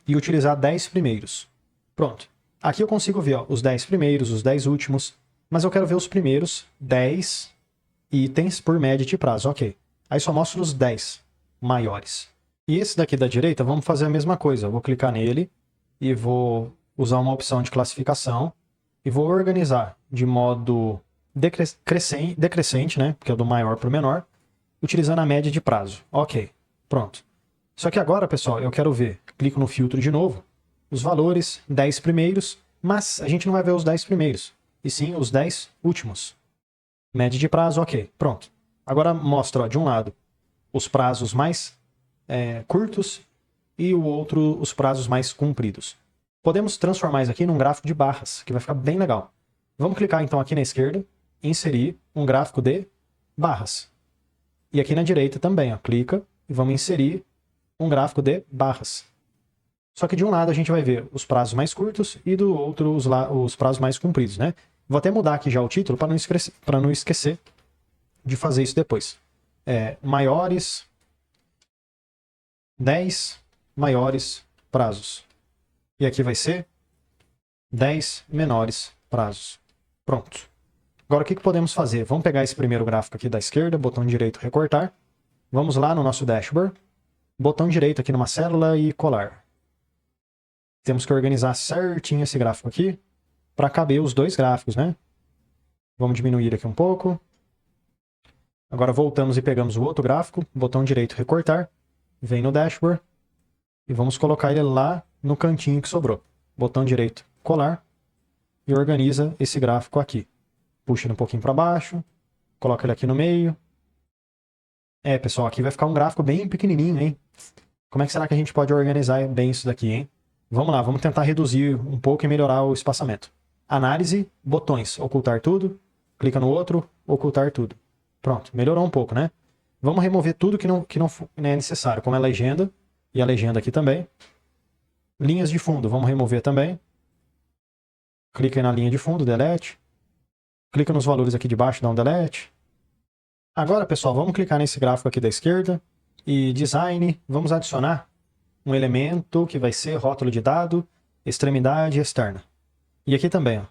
e utilizar 10 primeiros. Pronto. Aqui eu consigo ver ó, os 10 primeiros, os 10 últimos, mas eu quero ver os primeiros 10 itens por média de prazo. Ok. Aí só mostro os 10 maiores. E esse daqui da direita, vamos fazer a mesma coisa. Eu vou clicar nele e vou usar uma opção de classificação e vou organizar de modo decrescente, né? Porque é do maior para o menor, utilizando a média de prazo. Ok. Pronto. Só que agora, pessoal, eu quero ver. Clico no filtro de novo. Os valores, 10 primeiros, mas a gente não vai ver os 10 primeiros, e sim os 10 últimos. Média de prazo, ok, pronto. Agora mostra, ó, de um lado, os prazos mais curtos e o outro, os prazos mais compridos. Podemos transformar isso aqui num gráfico de barras, que vai ficar bem legal. Vamos clicar então aqui na esquerda, inserir um gráfico de barras. E aqui na direita também, ó, clica e vamos inserir um gráfico de barras. Só que de um lado a gente vai ver os prazos mais curtos e do outro os prazos mais compridos, né? Vou até mudar aqui já o título para não esquecer de fazer isso depois. Maiores 10 maiores prazos. E aqui vai ser 10 menores prazos. Pronto. Agora o que podemos fazer? Vamos pegar esse primeiro gráfico aqui da esquerda, botão direito recortar. Vamos lá no nosso dashboard, botão direito aqui numa célula e colar. Temos que organizar certinho esse gráfico aqui para caber os dois gráficos, né? Vamos diminuir aqui um pouco. Agora voltamos e pegamos o outro gráfico, botão direito recortar, vem no dashboard e vamos colocar ele lá no cantinho que sobrou. Botão direito colar e organiza esse gráfico aqui. Puxa ele um pouquinho para baixo, coloca ele aqui no meio. Pessoal, aqui vai ficar um gráfico bem pequenininho, hein? Como é que será que a gente pode organizar bem isso daqui, hein? Vamos lá, vamos tentar reduzir um pouco e melhorar o espaçamento. Análise, botões, ocultar tudo. Clica no outro, ocultar tudo. Pronto, melhorou um pouco, né? Vamos remover tudo que não é necessário, como a legenda, e a legenda aqui também. Linhas de fundo, vamos remover também. Clica aí na linha de fundo, delete. Clica nos valores aqui de baixo, dá um delete. Agora, pessoal, vamos clicar nesse gráfico aqui da esquerda e design, vamos adicionar um elemento que vai ser rótulo de dado, extremidade externa. E aqui também, ó,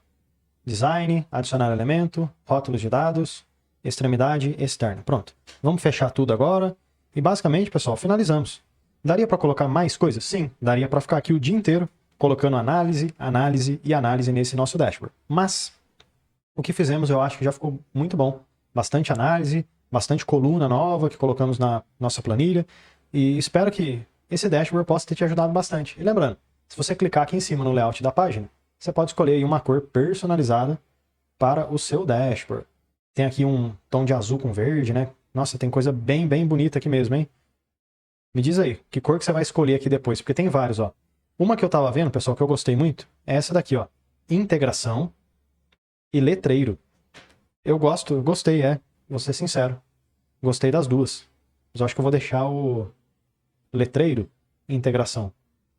design, adicionar elemento, rótulos de dados, extremidade externa. Pronto. Vamos fechar tudo agora e basicamente, pessoal, finalizamos. Daria para colocar mais coisas? Sim, daria para ficar aqui o dia inteiro colocando análise, análise e análise nesse nosso dashboard. Mas o que fizemos eu acho que já ficou muito bom. Bastante análise, bastante coluna nova que colocamos na nossa planilha e espero que esse dashboard possa ter te ajudado bastante. E lembrando, se você clicar aqui em cima no layout da página, você pode escolher aí uma cor personalizada para o seu dashboard. Tem aqui um tom de azul com verde, né? Nossa, tem coisa bem bonita aqui mesmo, hein? Me diz aí, que cor que você vai escolher aqui depois, porque tem vários, ó. Uma que eu tava vendo, pessoal, que eu gostei muito, é essa daqui, ó. Integração e letreiro. Eu gostei, vou ser sincero. Gostei das duas. Mas eu acho que eu vou deixar o letreiro e integração.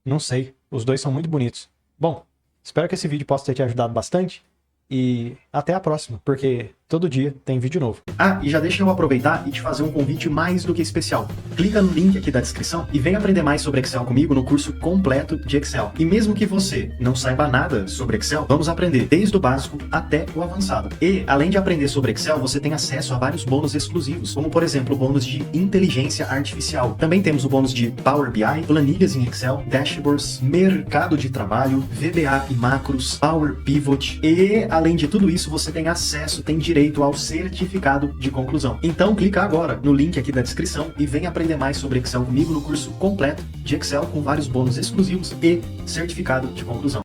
Não sei, os dois são muito bonitos. Bom, espero que esse vídeo possa ter te ajudado bastante. E até a próxima, porque todo dia tem vídeo novo. E já deixa eu aproveitar e te fazer um convite mais do que especial. Clica no link aqui da descrição e vem aprender mais sobre Excel comigo no curso completo de Excel. E mesmo que você não saiba nada sobre Excel, vamos aprender desde o básico até o avançado. E, além de aprender sobre Excel, você tem acesso a vários bônus exclusivos, como por exemplo o bônus de inteligência artificial. Também temos o bônus de Power BI, planilhas em Excel, dashboards, mercado de trabalho, VBA e macros, Power Pivot e, além de tudo isso, você tem acesso, tem direito ao certificado de conclusão. Então clica agora no link aqui da descrição e vem aprender mais sobre Excel comigo no curso completo de Excel com vários bônus exclusivos e certificado de conclusão.